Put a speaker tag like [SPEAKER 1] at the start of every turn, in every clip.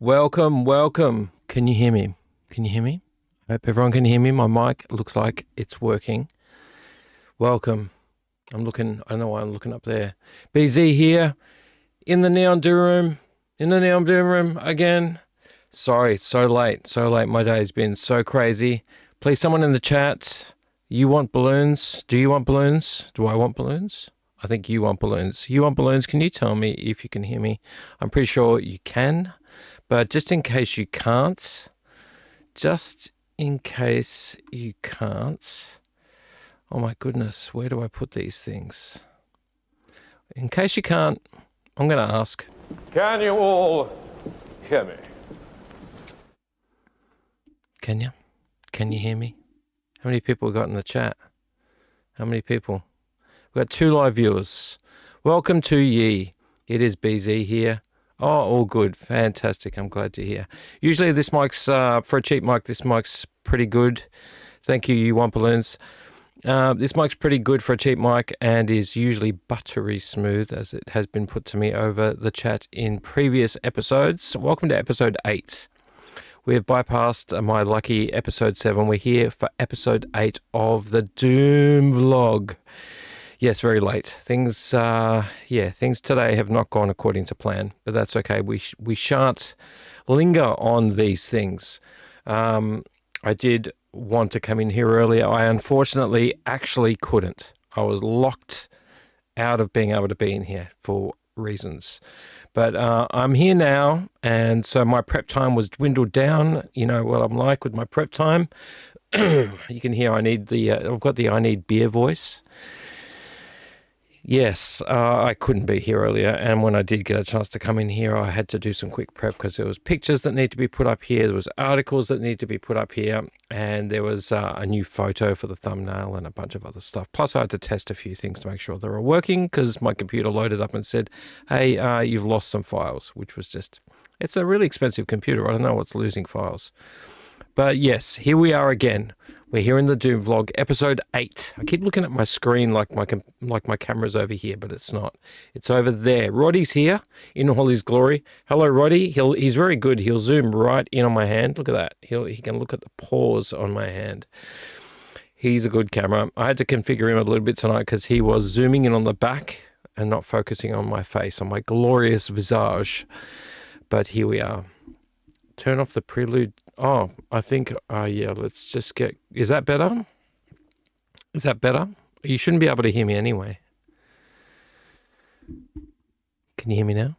[SPEAKER 1] Welcome, welcome. Can you hear me? Can you hear me? I hope everyone can hear me. My mic looks like it's working. Welcome. I don't know why I'm looking up there. BZ here in the Neon Dooom, again. Sorry, it's so late. My day's been so crazy. Please, someone in the chat, you want balloons? Do you want balloons? Do I want balloons? I think you want balloons. You want balloons? Can you tell me if you can hear me? I'm pretty sure you can. But just in case you can't, oh my goodness, where do I put these things? In case you can't, I'm going to ask.
[SPEAKER 2] Can you all hear me?
[SPEAKER 1] Can you? Can you hear me? How many people we got in the chat? How many people? We've got 2 live viewers. Welcome to ye. It is BZ here. Oh, all good. Fantastic. I'm glad to hear. Usually this mic's, for a cheap mic, this mic's pretty good. Thank you, you want balloons. This mic's pretty good for a cheap mic and is usually buttery smooth, as it has been put to me over the chat in previous episodes. Welcome to episode 8. We have bypassed my lucky episode 7. We're here for episode 8 of the Dooom vlog. Yes, very late. Things today have not gone according to plan, but that's okay. We shan't linger on these things. I did want to come in here earlier. I unfortunately actually couldn't. I was locked out of being able to be in here for reasons. But I'm here now, and so my prep time was dwindled down. You know what I'm like with my prep time. You can hear I've got the I need beer voice. Yes, I couldn't be here earlier, and when I did get a chance to come in here, I had to do some quick prep because there was pictures that need to be put up here, there was articles that need to be put up here, and there was a new photo for the thumbnail and a bunch of other stuff. Plus, I had to test a few things to make sure they were working because my computer loaded up and said, hey, you've lost some files, which was it's a really expensive computer. I don't know what's losing files. But yes, here we are again. We're here in the Dooom vlog, episode 8. I keep looking at my screen like my camera's over here, but it's not. It's over there. Roddy's here in all his glory. Hello, Roddy. He's very good. He'll zoom right in on my hand. Look at that. He can look at the pores on my hand. He's a good camera. I had to configure him a little bit tonight because he was zooming in on the back and not focusing on my face, on my glorious visage. But here we are. Turn off the prelude. Oh, I think, yeah, let's just get... Is that better? Is that better? You shouldn't be able to hear me anyway. Can you hear me now?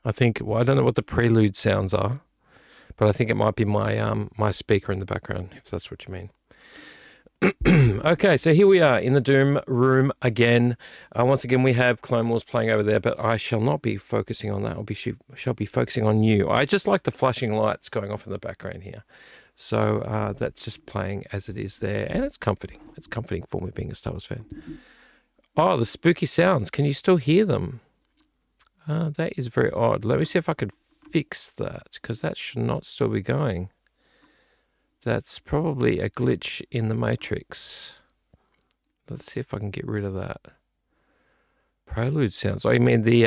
[SPEAKER 1] I think, well, I don't know what the prelude sounds are, but I think it might be my my speaker in the background, if that's what you mean. Okay, so here we are in the Dooom room again. Once again, we have Clone Wars playing over there, but I shall not be focusing on that. Shall be focusing on you. I just like the flashing lights going off in the background here. So that's just playing as it is there, and it's comforting. It's comforting for me being a Star Wars fan. Oh, the spooky sounds. Can you still hear them? That is very odd. Let me see if I could fix that, because that should not still be going. That's probably a glitch in the Matrix. Let's see if I can get rid of that. Prelude sounds. Oh, you mean the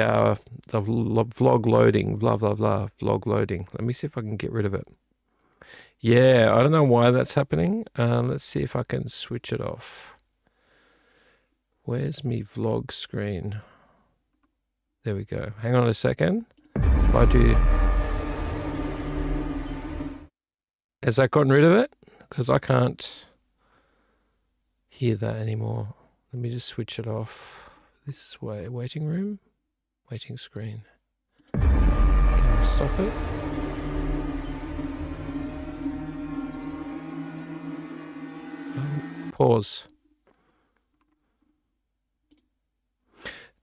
[SPEAKER 1] vlog loading, blah, blah, blah, vlog loading. Let me see if I can get rid of it. Yeah, I don't know why that's happening. Let's see if I can switch it off. Where's me vlog screen? There we go. Hang on a second. If I do... Has that gotten rid of it? Because I can't hear that anymore. Let me just switch it off this way. Waiting room? Waiting screen. Can we stop it? Pause.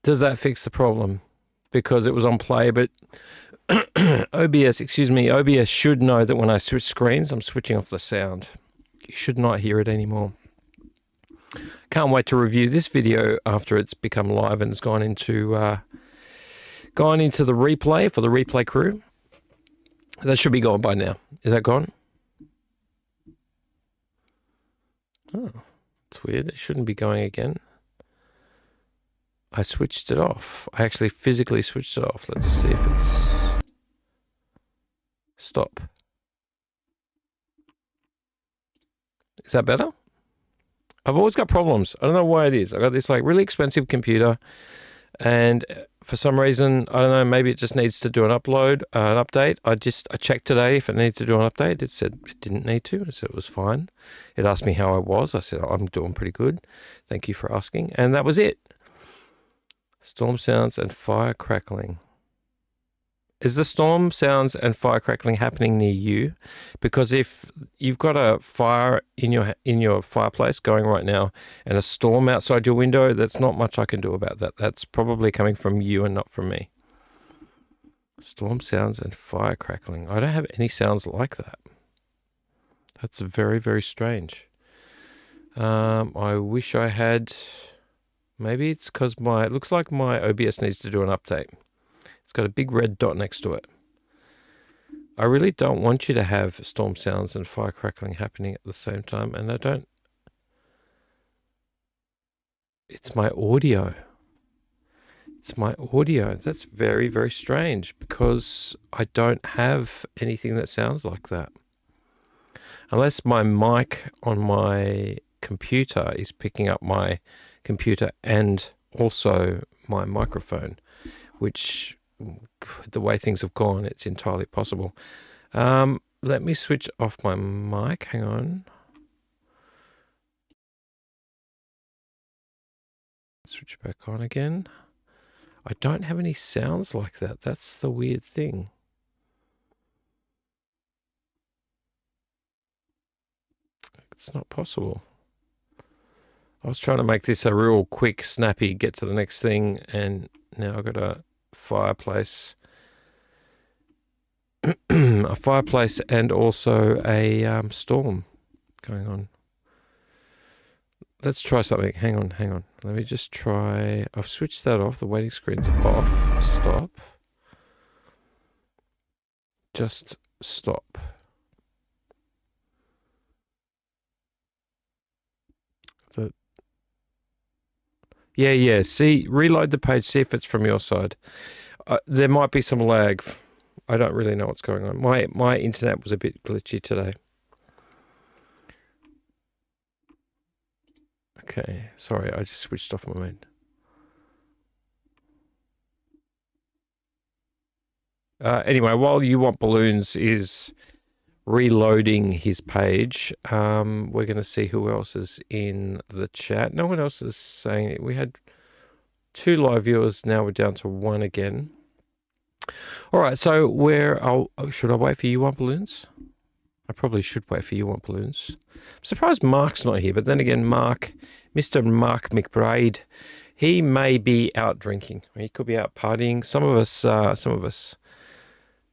[SPEAKER 1] Does that fix the problem? Because it was on play, but OBS should know that when I switch screens, I'm switching off the sound. You should not hear it anymore. Can't wait to review this video after it's become live and it's gone into the replay for the replay crew. That should be gone by now. Is that gone? Oh, it's weird. It shouldn't be going again. I switched it off. I actually physically switched it off. Let's see if it's... Stop. Is that better? I've always got problems. I don't know why it is. I've got this like really expensive computer, and for some reason, I don't know, maybe it just needs to do an upload, an update. I checked today if it needed to do an update. It said it didn't need to. It said it was fine. It asked me how I was. I said, I'm doing pretty good. Thank you for asking. And that was it. Storm sounds and fire crackling. Is the storm sounds and fire crackling happening near you? Because if you've got a fire in your fireplace going right now and a storm outside your window, that's not much I can do about that. That's probably coming from you and not from me. Storm sounds and fire crackling. I don't have any sounds like that. That's very, very strange. I wish I had. Maybe it's because it looks like my OBS needs to do an update. It's got a big red dot next to it. I really don't want you to have storm sounds and fire crackling happening at the same time, and I don't. It's my audio. It's my audio. That's very, very strange because I don't have anything that sounds like that. Unless my mic on my computer is picking up my computer and also my microphone, which, the way things have gone, it's entirely possible. Let me switch off my mic. Hang on. Switch it back on again. I don't have any sounds like that. That's the weird thing. It's not possible. I was trying to make this a real quick, snappy, get to the next thing, and now I've got a fireplace. A fireplace and also a storm going on. Let's try something. Hang on. Let me just try. I've switched that off. The waiting screen's off. Stop. Just stop. Yeah. See, reload the page. See if it's from your side. There might be some lag. I don't really know what's going on. My internet was a bit glitchy today. Okay, sorry, I just switched off my main. Anyway, while You Want Balloons is reloading his page, we're going to see who else is in the chat. No one else is saying it. We had 2 live viewers, now we're down to 1 again. All right, so should I wait for You Want Balloons? I probably should wait for You Want Balloons. I'm surprised Mark's not here, but then again, Mr. Mark McBride, he may be out drinking. He could be out partying. Some of us.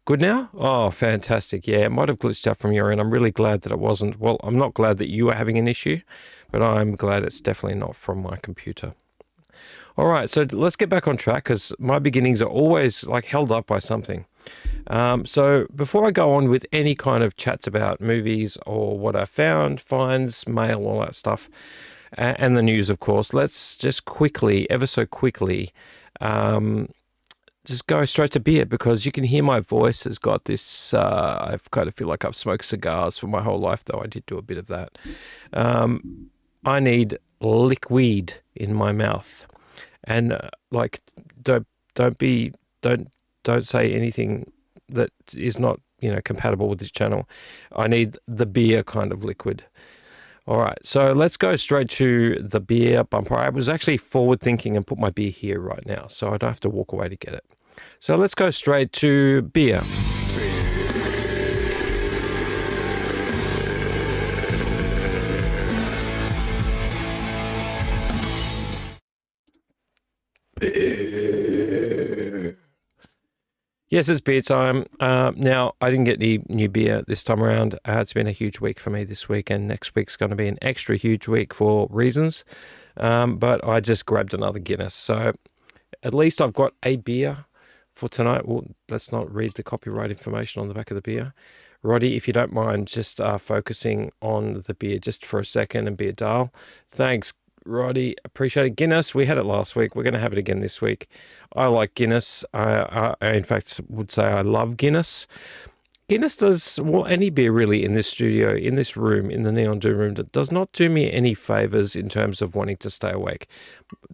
[SPEAKER 1] Good now? Oh, fantastic. Yeah, it might have glitched out from your end. I'm really glad that it wasn't. Well, I'm not glad that you are having an issue, but I'm glad it's definitely not from my computer. All right, so let's get back on track because my beginnings are always like held up by something. So before I go on with any kind of chats about movies or what I found, finds, mail, all that stuff, and the news, of course, let's just quickly, ever so quickly, just go straight to beer because you can hear my voice has got this, I kind of feel like I've smoked cigars for my whole life, though I did do a bit of that. I need liquid in my mouth. And don't say anything that is not compatible with this channel. I need the beer kind of liquid. All right, so let's go straight to the beer bumper. I was actually forward thinking and put my beer here right now, so I don't have to walk away to get it. So let's go straight to beer. Yes, it's beer time. Now, I didn't get any new beer this time around. It's been a huge week for me this week, and next week's going to be an extra huge week for reasons. But I just grabbed another Guinness. So at least I've got a beer for tonight. Well, let's not read the copyright information on the back of the beer. Roddy, if you don't mind just focusing on the beer just for a second and beer dial. Thanks, Roddy, appreciate it. Guinness, we had it last week. We're going to have it again this week. I like Guinness. I in fact would say I love Guinness. Guinness does, well, any beer really in this studio, in this room, in the Neon Doom room, that does not do me any favors in terms of wanting to stay awake.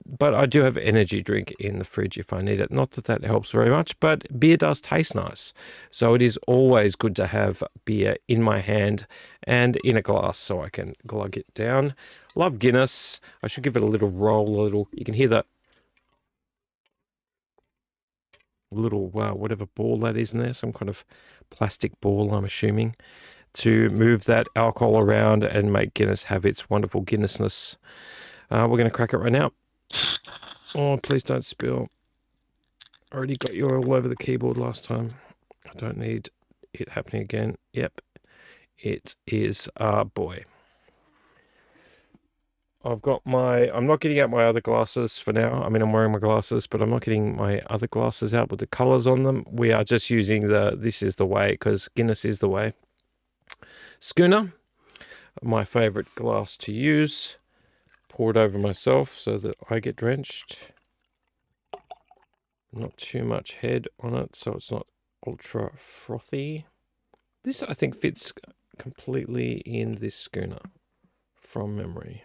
[SPEAKER 1] But I do have energy drink in the fridge if I need it. Not that that helps very much, but beer does taste nice. So it is always good to have beer in my hand and in a glass so I can glug it down. Love Guinness. I should give it a little roll, you can hear that little, whatever ball that is in there, some kind of plastic ball, I'm assuming, to move that alcohol around and make Guinness have its wonderful Guinnessness. We're going to crack it right now. Oh, please don't spill. I already got you all over the keyboard last time. I don't need it happening again. Yep, it is, boy. I'm not getting out my other glasses for now. I mean, I'm wearing my glasses, but I'm not getting my other glasses out with the colors on them. We are just using this is the way, because Guinness is the way. Schooner, my favorite glass to use. Pour it over myself so that I get drenched. Not too much head on it, so it's not ultra frothy. This, I think, fits completely in this schooner from memory.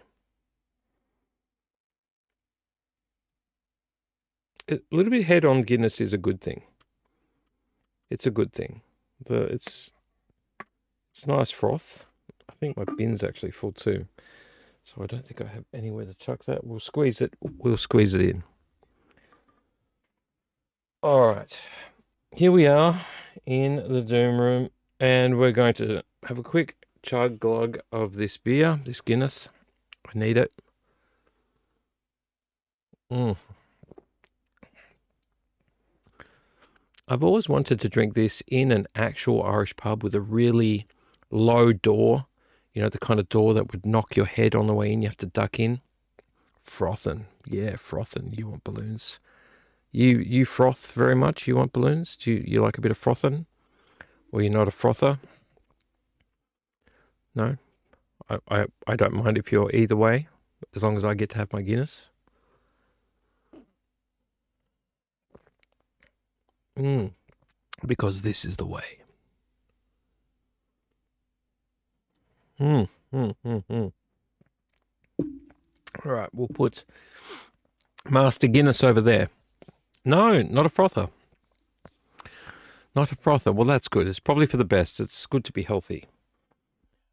[SPEAKER 1] A little bit head on Guinness is a good thing. It's a good thing. It's nice froth. I think my bin's actually full too. So I don't think I have anywhere to chuck that. We'll squeeze it in. All right. Here we are in the Doom room, and we're going to have a quick chug glug of this beer, this Guinness. I need it. I've always wanted to drink this in an actual Irish pub with a really low door. You know, the kind of door that would knock your head on the way in. You have to duck in. Frothing. Yeah, frothing. You want balloons. You froth very much? You want balloons? Do you like a bit of frothing? Or you're not a frother? No? I don't mind if you're either way, as long as I get to have my Guinness. Because this is the way. All right, we'll put Master Guinness over there. No, not a frother. Not a frother. Well, that's good. It's probably for the best. It's good to be healthy.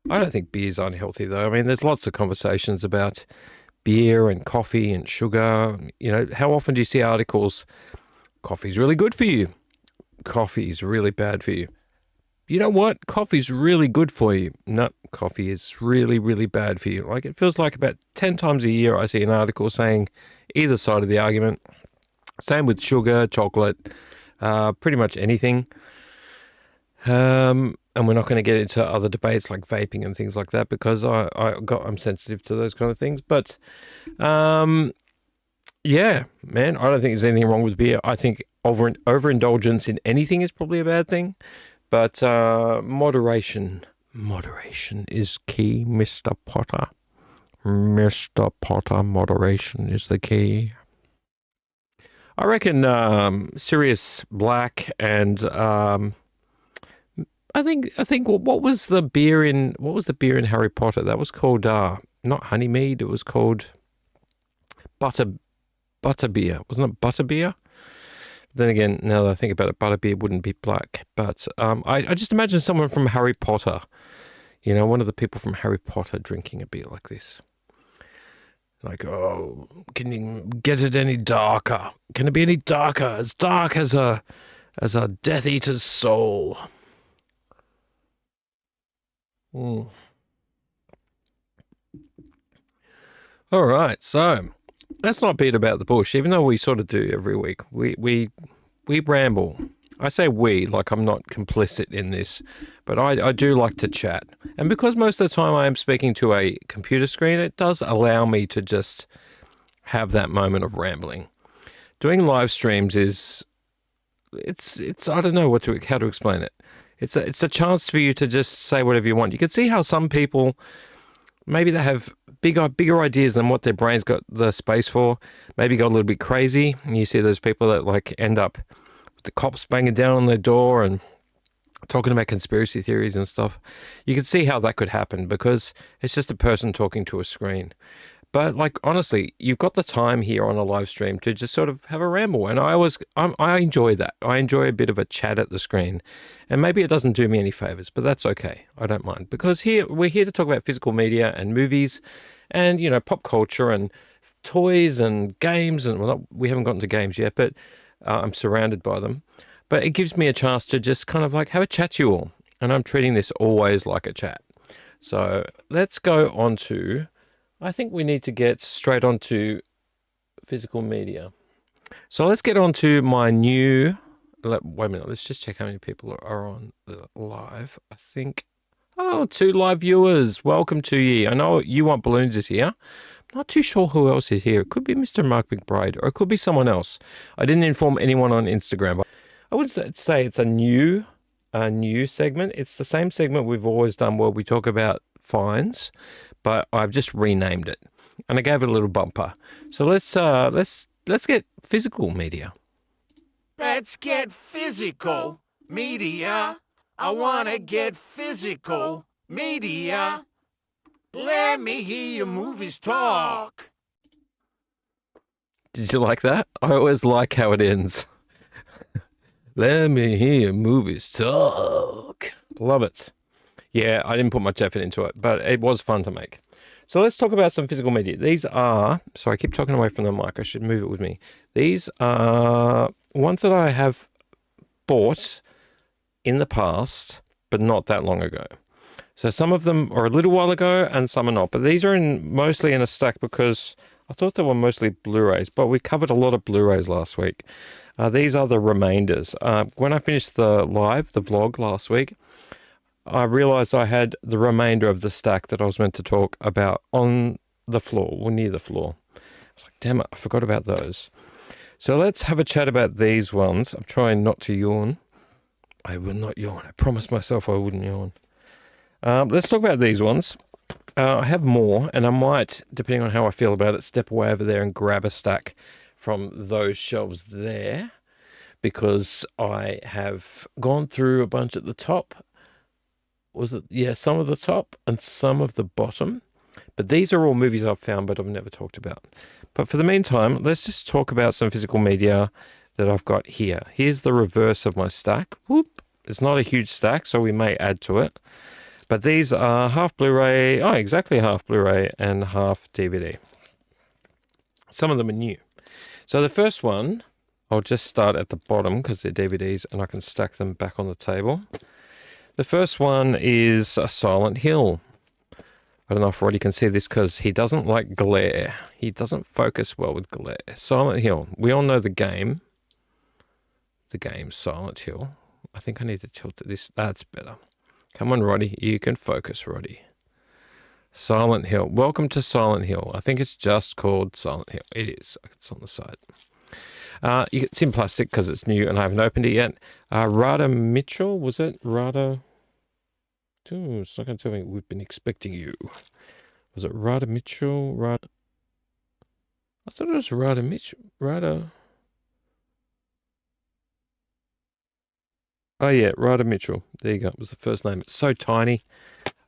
[SPEAKER 1] I don't think beer's unhealthy, though. I mean, there's lots of conversations about beer and coffee and sugar. You know, how often do you see articles, coffee's really good for you? Coffee's really bad for you. You know what? Coffee's really good for you. No, coffee is really, really bad for you. Like, it feels like about 10 times a year I see an article saying either side of the argument. Same with sugar, chocolate, pretty much anything. And we're not going to get into other debates like vaping and things like that, because I'm sensitive to those kind of things. But yeah, man, I don't think there's anything wrong with beer. I think overindulgence in anything is probably a bad thing. But moderation is key, Mr. Potter. Mr. Potter, moderation is the key. I reckon Sirius Black and I think what was the beer in Harry Potter? That was called not honeymead. It was called butterbeer. Wasn't it butterbeer? Then again, now that I think about it, butterbeer wouldn't be black. But I just imagine someone from Harry Potter, you know, one of the people from Harry Potter drinking a beer like this. Like, oh, can you get it any darker? Can it be any darker? As dark as a Death Eater's soul. All right, so let's not beat about the bush, even though we sort of do every week. We ramble. I say we, like I'm not complicit in this, but I do like to chat. And because most of the time I am speaking to a computer screen, it does allow me to just have that moment of rambling. Doing live streams it's I don't know how to explain it. It's a chance for you to just say whatever you want. You can see how some people, maybe they have bigger ideas than what their brain's got the space for. Maybe go a little bit crazy, and you see those people that like end up with the cops banging down on their door and talking about conspiracy theories and stuff. You can see how that could happen because it's just a person talking to a screen. But like honestly, you've got the time here on a live stream to just sort of have a ramble, and I enjoy that. I enjoy a bit of a chat at the screen, and maybe it doesn't do me any favors, but that's okay. I don't mind because here we're here to talk about physical media and movies, and pop culture and toys and games, and we haven't gotten to games yet, but I'm surrounded by them. But it gives me a chance to just kind of like have a chat to you all, and I'm treating this always like a chat. So let's go on to. I think we need to get straight onto physical media. So let's get on to my new. Wait a minute. Let's just check how many people are on the live. I think. Oh, 2 live viewers. Welcome to ye. I know you want balloons this year. I'm not too sure who else is here. It could be Mr. Mark McBride, or it could be someone else. I didn't inform anyone on Instagram. I would say it's a new segment. It's the same segment we've always done where we talk about fines, but I've just renamed it and I gave it a little bumper. So let's get physical media.
[SPEAKER 3] Let's get physical media. I wanna get physical media. Let me hear your movies talk.
[SPEAKER 1] Did you like that? I always like how it ends. Let me hear your movies talk. Love it. Yeah, I didn't put much effort into it, but it was fun to make. So let's talk about some physical media. These are, so I keep talking away from the mic. I should move it with me. These are ones that I have bought in the past, but not that long ago. So some of them are a little while ago and some are not. But these are mostly in a stack because I thought they were mostly Blu-rays, but we covered a lot of Blu-rays last week. These are the remainders. When I finished the vlog last week, I realized I had the remainder of the stack that I was meant to talk about on the floor, or near the floor. I was like, damn it, I forgot about those. So let's have a chat about these ones. I'm trying not to yawn. I will not yawn. I promised myself I wouldn't yawn. Let's talk about these ones. I have more, and I might, depending on how I feel about it, step away over there and grab a stack from those shelves there, because I have gone through a bunch at the top. Some of the top and some of the bottom. But these are all movies I've found but I've never talked about. But for the meantime, let's just talk about some physical media that I've got here. Here's the reverse of my stack. Whoop. It's not a huge stack, so we may add to it. But these are half Blu-ray, exactly half Blu-ray and half DVD. Some of them are new. So the first one, I'll just start at the bottom because they're DVDs and I can stack them back on the table. The first one is a Silent Hill. I don't know if Roddy can see this because he doesn't like glare. He doesn't focus well with glare. Silent Hill. We all know the game. The game Silent Hill. I think I need to tilt this. That's better. Come on, Roddy. You can focus, Roddy. Silent Hill. Welcome to Silent Hill. I think it's just called Silent Hill. It is. It's on the side. It's in plastic because it's new and I haven't opened it yet. Rada Mitchell. Was it Rada? Ooh, it's not going to tell me we've been expecting you. Was it Rada Mitchell? I thought it was Rada Mitchell. Oh yeah, Rada Mitchell. There you go. It was the first name. It's so tiny.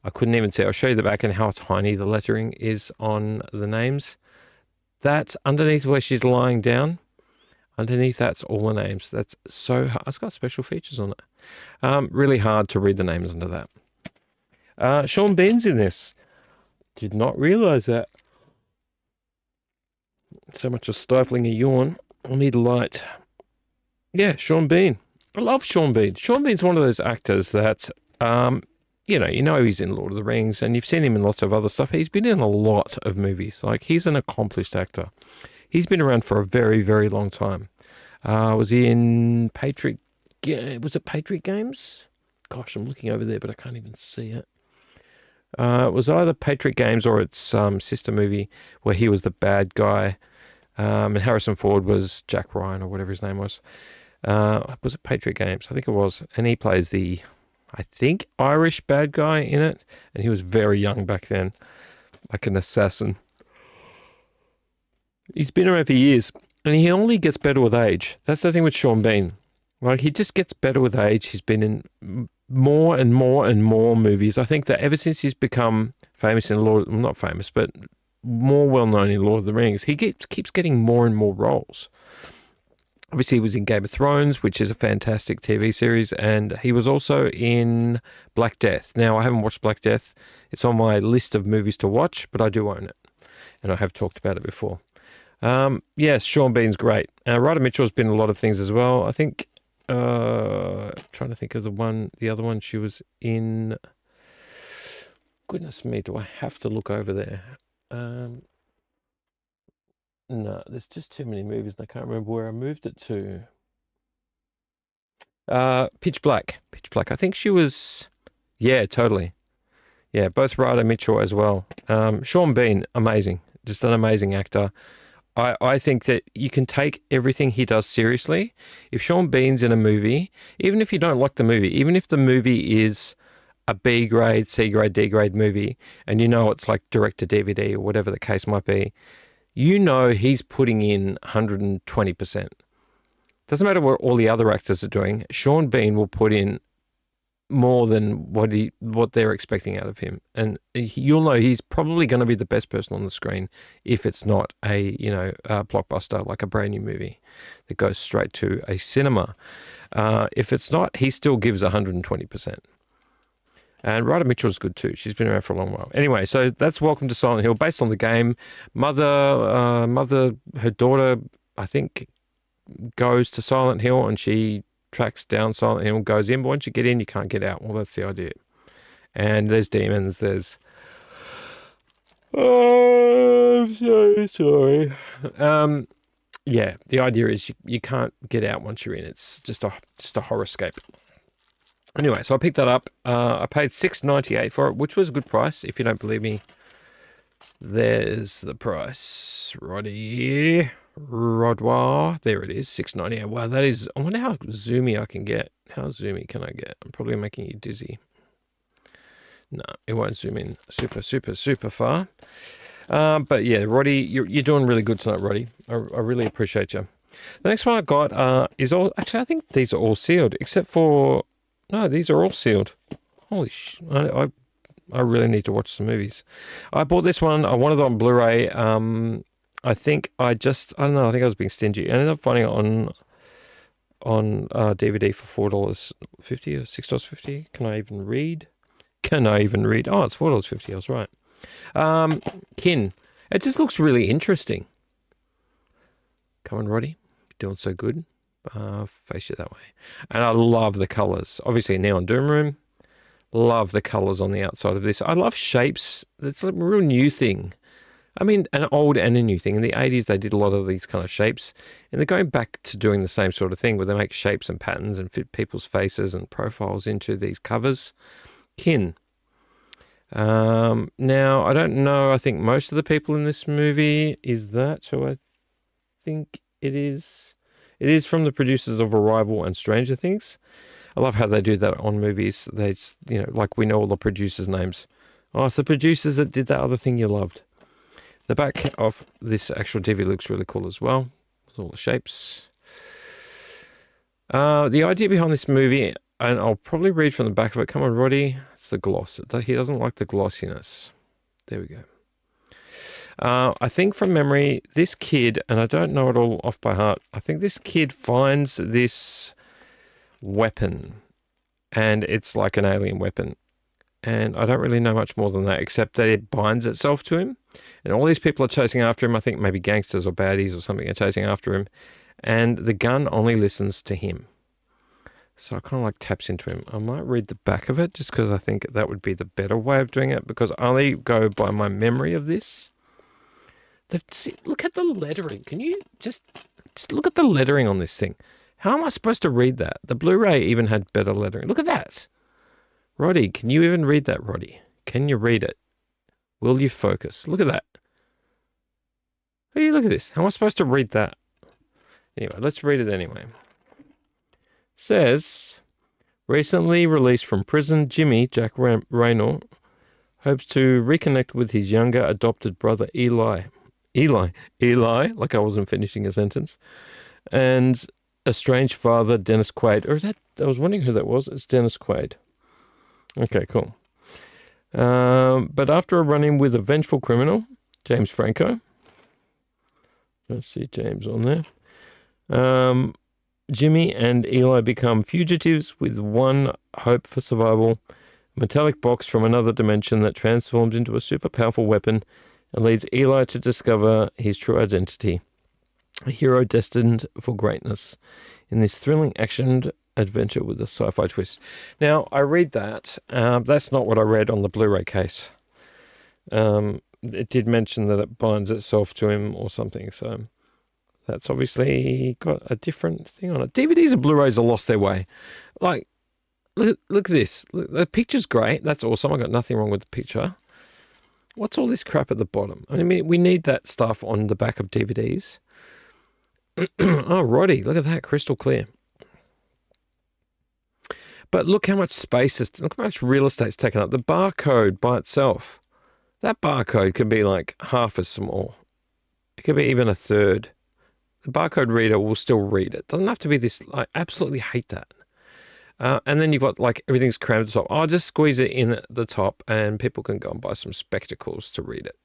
[SPEAKER 1] I couldn't even see. I'll show you the back and how tiny the lettering is on the names. That's underneath where she's lying down. Underneath that's all the names. That's so hard. It's got special features on it. Really hard to read the names under that. Sean Bean's in this. Did not realize that. So much as stifling a yawn. I need light. Yeah, Sean Bean. I love Sean Bean. Sean Bean's one of those actors that, you know he's in Lord of the Rings and you've seen him in lots of other stuff. He's been in a lot of movies. Like, he's an accomplished actor. He's been around for a very, very long time. Was he in Patriot... Was it Patriot Games? Gosh, I'm looking over there, but I can't even see it. It was either Patriot Games or its sister movie where he was the bad guy. And Harrison Ford was Jack Ryan or whatever his name was. Was it Patriot Games? I think it was. And he plays the, I think, Irish bad guy in it. And he was very young back then, like an assassin. He's been around for years. And he only gets better with age. That's the thing with Sean Bean. Like, he just gets better with age. He's been in more and more and more movies. I think that ever since he's become famous in Lord, not famous, but more well known in Lord of the Rings, he keeps getting more and more roles. Obviously, he was in Game of Thrones, which is a fantastic TV series, and he was also in Black Death. Now, I haven't watched Black Death. It's on my list of movies to watch, but I do own it, and I have talked about it before. Yes, Sean Bean's great. Ryder Mitchell's been in a lot of things as well. I think, trying to think of the other one she was in. Goodness me, do I have to look over there? No, there's just too many movies and I can't remember where I moved it to. Pitch Black. Pitch Black. I think she was, yeah, totally. Yeah, both Ryder Mitchell as well. Sean Bean, amazing. Just an amazing actor. I think that you can take everything he does seriously. If Sean Bean's in a movie, even if you don't like the movie, even if the movie is a B grade, C grade, D grade movie, and you know it's like direct to DVD or whatever the case might be, you know he's putting in 120%. Doesn't matter what all the other actors are doing. Sean Bean will put in more than what they're expecting out of him, and you'll know he's probably going to be the best person on the screen if it's not a blockbuster like a brand new movie that goes straight to a cinema. If it's not, he still gives 120%. And Ryder Mitchell's good too. She's been around for a long while. Anyway, so that's Welcome to Silent Hill, based on the game. Her daughter, I think, goes to Silent Hill and she tracks down Silent Hill, goes in. But once you get in, you can't get out. Well, that's the idea. And there's demons. There's... Oh, I'm so sorry. Yeah, the idea is you can't get out once you're in. It's just a horrorscape. Anyway, so I picked that up. I paid $6.98 for it, which was a good price. If you don't believe me, there's the price. Rodwa. There it is, $6.98. Wow, that is... I wonder how zoomy I can get. How zoomy can I get? I'm probably making you dizzy. No, it won't zoom in super, super, super far. But yeah, Roddy, you're doing really good tonight, Roddy. I really appreciate you. The next one I got is all... Actually, I think these are all sealed, except for... No, these are all sealed. Holy sh... I really need to watch some movies. I bought this one. I wanted it on Blu-ray. I think I don't know. I think I was being stingy. I ended up finding it on DVD for $4.50 or $6.50. Can I even read? Oh, it's $4.50. I was right. Kin. It just looks really interesting. Come on, Roddy. You're doing so good. Face it that way. And I love the colors. Obviously, Neon Doom Room. Love the colors on the outside of this. I love shapes. It's a real new thing. I mean, an old and a new thing. In the 80s, they did a lot of these kind of shapes. And they're going back to doing the same sort of thing where they make shapes and patterns and fit people's faces and profiles into these covers. Kin. Now, I don't know. I think most of the people in this movie is that who I think it is. It is from the producers of Arrival and Stranger Things. I love how they do that on movies. They, like we know all the producers' names. Oh, it's the producers that did that other thing you loved. The back of this actual TV looks really cool as well, with all the shapes. The idea behind this movie, and I'll probably read from the back of it. Come on, Roddy. It's the gloss. He doesn't like the glossiness. There we go. I think from memory, this kid, and I don't know it all off by heart, I think this kid finds this weapon, and it's like an alien weapon. And I don't really know much more than that, except that it binds itself to him. And all these people are chasing after him. I think maybe gangsters or baddies or something are chasing after him. And the gun only listens to him. So I kind of like taps into him. I might read the back of it, just because I think that would be the better way of doing it, because I only go by my memory of this. Look at the lettering. Can you just look at the lettering on this thing? How am I supposed to read that? The Blu-ray even had better lettering. Look at that. Roddy, can you even read that, Roddy? Can you read it? Will you focus? Look at that. Hey, look at this. How am I supposed to read that? Anyway, let's read it anyway. It says, recently released from prison, Jimmy, Jack Raynor, hopes to reconnect with his younger adopted brother, Eli, like I wasn't finishing a sentence, and estranged father, Dennis Quaid. Or is that, I was wondering who that was. It's Dennis Quaid. Okay, cool. But after a run-in with a vengeful criminal, James Franco. Let's see James on there. Jimmy and Eli become fugitives with one hope for survival. A metallic box from another dimension that transforms into a super powerful weapon and leads Eli to discover his true identity. A hero destined for greatness in this thrilling action adventure with a sci-fi twist. Now, I read that. That's not what I read on the Blu-ray case. It did mention that it binds itself to him or something, so that's obviously got a different thing on it. DVDs and Blu-rays have lost their way. Like, look at this. Look, the picture's great. That's awesome. I got nothing wrong with the picture. What's all this crap at the bottom? I mean, we need that stuff on the back of DVDs. Oh, Roddy, look at that. Crystal clear. But look how much space look how much real estate's taken up. The barcode by itself. That barcode could be like half as small. It could be even a third. The barcode reader will still read it. Doesn't have to be this. I absolutely hate that. And then you've got like everything's crammed at the top. I'll just squeeze it in at the top and people can go and buy some spectacles to read it.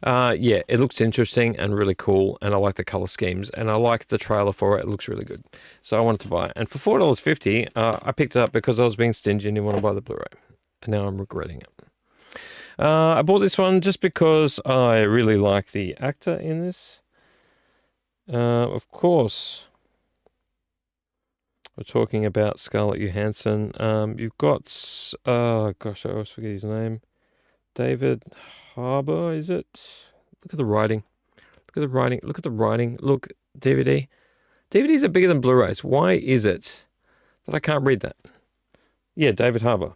[SPEAKER 1] Yeah, it looks interesting and really cool. And I like the color schemes and I like the trailer for it. It looks really good. So I wanted to buy it. And for $4.50, I picked it up because I was being stingy and didn't want to buy the Blu-ray. And now I'm regretting it. I bought this one just because I really like the actor in this. Of course, we're talking about Scarlett Johansson. You've got, gosh, I always forget his name. David Harbour, is it? Look at the writing. Look at the writing. Look at the writing. Look, DVD. DVDs are bigger than Blu-rays. Why is it that I can't read that? Yeah, David Harbour.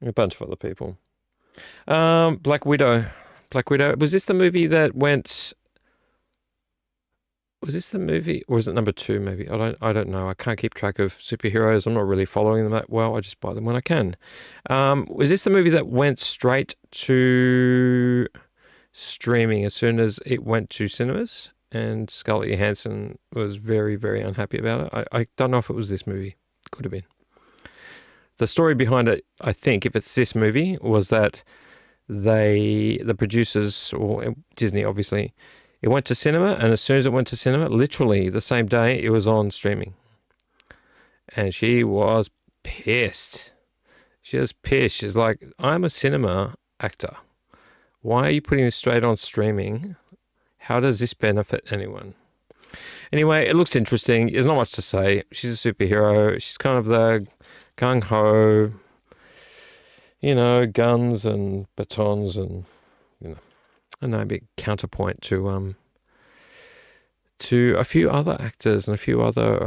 [SPEAKER 1] A bunch of other people. Black Widow. Black Widow. Was this the movie that went... Was this the movie, or is it number 2? Maybe I don't know. I can't keep track of superheroes. I'm not really following them that well. I just buy them when I can. Was this the movie that went straight to streaming as soon as it went to cinemas? And Scarlett Johansson was very, very unhappy about it. I don't know if it was this movie. Could have been. The story behind it, I think, if it's this movie, was that the producers, or Disney, obviously. It went to cinema, and as soon as it went to cinema, literally the same day, it was on streaming. And she was pissed. She was pissed. She's like, I'm a cinema actor. Why are you putting this straight on streaming? How does this benefit anyone? Anyway, it looks interesting. There's not much to say. She's a superhero. She's kind of the gung-ho, guns and batons and, I know, a big counterpoint to a few other actors and a few other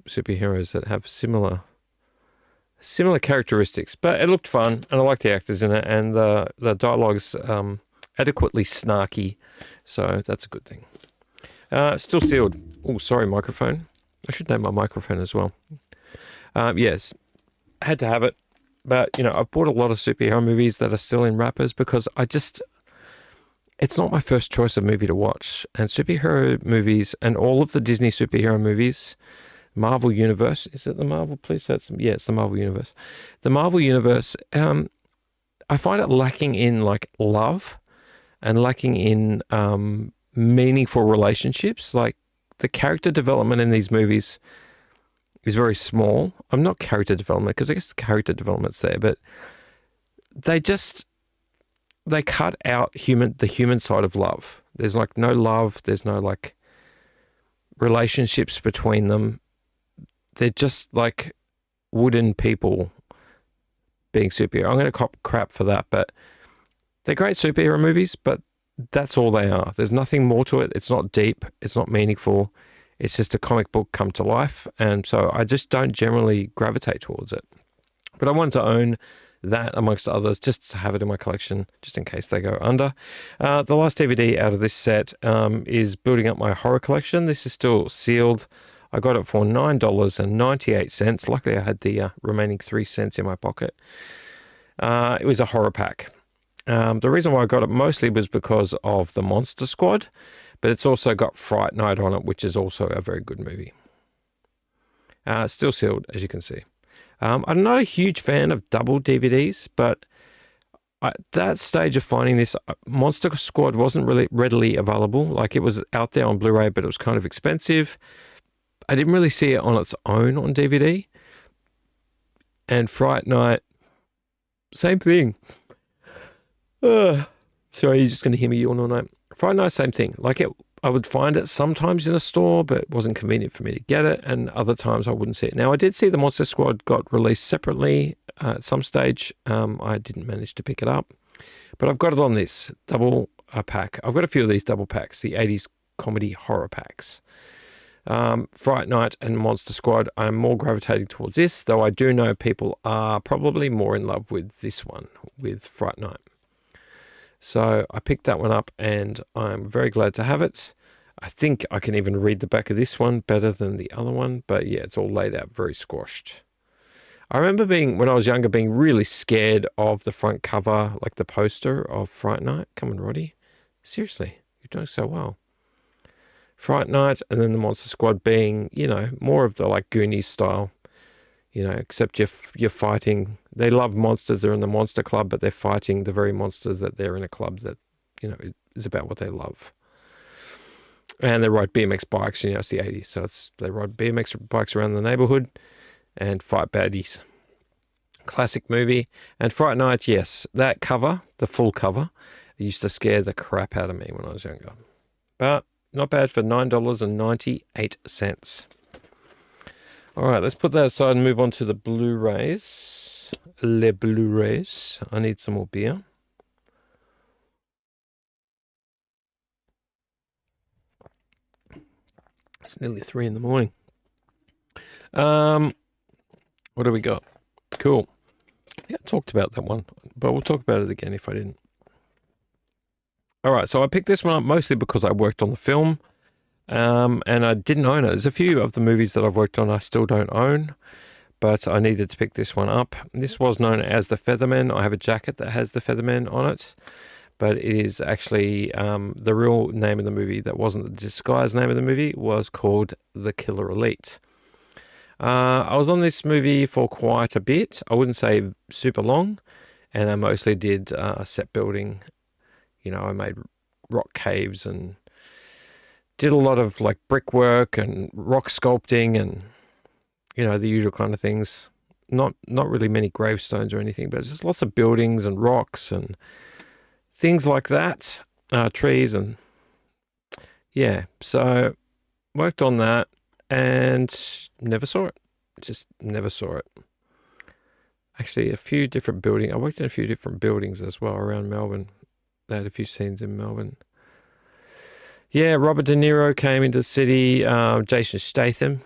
[SPEAKER 1] superheroes that have similar characteristics. But it looked fun, and I like the actors in it, and the dialogue's adequately snarky, so that's a good thing. Still sealed. Oh, sorry, microphone. I should name my microphone as well. Yes, I had to have it, but I've bought a lot of superhero movies that are still in wrappers because it's not my first choice of movie to watch. And superhero movies and all of the Disney superhero movies, Marvel Universe, is it the Marvel, please? Yeah, it's the Marvel Universe. The Marvel Universe, I find it lacking in like love and lacking in meaningful relationships. Like the character development in these movies is very small. I'm not character development because I guess the character development's there, but they cut out the human side of love. There's like no love. There's no like relationships between them. They're just like wooden people being superhero. I'm going to cop crap for that, but they're great superhero movies, but that's all they are. There's nothing more to it. It's not deep. It's not meaningful. It's just a comic book come to life. And so I just don't generally gravitate towards it. But I wanted to own that amongst others, just to have it in my collection, just in case they go under. The last DVD out of this set is building up my horror collection. This is still sealed. I got it for $9.98. Luckily, I had the remaining 3 cents in my pocket. It was a horror pack. The reason why I got it mostly was because of the Monster Squad, but it's also got Fright Night on it, which is also a very good movie. Still sealed, as you can see. I'm not a huge fan of double DVDs, but at that stage of finding this, Monster Squad wasn't really readily available. Like, it was out there on Blu-ray, but it was kind of expensive. I didn't really see it on its own on DVD. And Fright Night, same thing. Sorry, you're just going to hear me yawn all night. Fright Night, same thing. Like, I would find it sometimes in a store, but it wasn't convenient for me to get it, and other times I wouldn't see it. Now, I did see the Monster Squad got released separately at some stage. I didn't manage to pick it up, but I've got it on this double pack. I've got a few of these double packs, the 80s comedy horror packs. Fright Night and Monster Squad, I'm more gravitating towards this, though I do know people are probably more in love with this one, with Fright Night. So I picked that one up, and I'm very glad to have it. I think I can even read the back of this one better than the other one, but yeah, it's all laid out very squashed. I remember when I was younger, being really scared of the front cover, like the poster of Fright Night. Come on, Roddy. Seriously, you're doing so well. Fright Night, and then the Monster Squad being, more of the like Goonies style. Except you're fighting. They love monsters. They're in the monster club, but they're fighting the very monsters that they're in a club that, is about what they love. And they ride BMX bikes. It's the 80s, so they ride BMX bikes around the neighborhood and fight baddies. Classic movie. And Fright Night, yes, that cover, the full cover, used to scare the crap out of me when I was younger. But not bad for $9.98. All right, let's put that aside and move on to the Blu-rays. Les Blu-rays. I need some more beer. It's nearly 3 in the morning. What do we got? Cool. I think I talked about that one, but we'll talk about it again if I didn't. All right, so I picked this one up mostly because I worked on the film. And I didn't own it. There's a few of the movies that I've worked on I still don't own, but I needed to pick this one up. This was known as the Featherman. I have a jacket that has the Featherman on it, but it is actually the real name of the movie. That wasn't the disguised name of the movie. Was called The Killer Elite. I was on this movie for quite a bit. I wouldn't say super long, and I mostly did set building. I made rock caves and did a lot of like brickwork and rock sculpting and the usual kind of things. Not really many gravestones or anything, but just lots of buildings and rocks and things like that. Trees and yeah. So worked on that and never saw it. Just never saw it. Actually, a few different buildings. I worked in a few different buildings as well around Melbourne. They had a few scenes in Melbourne. Yeah, Robert De Niro came into the city. Jason Statham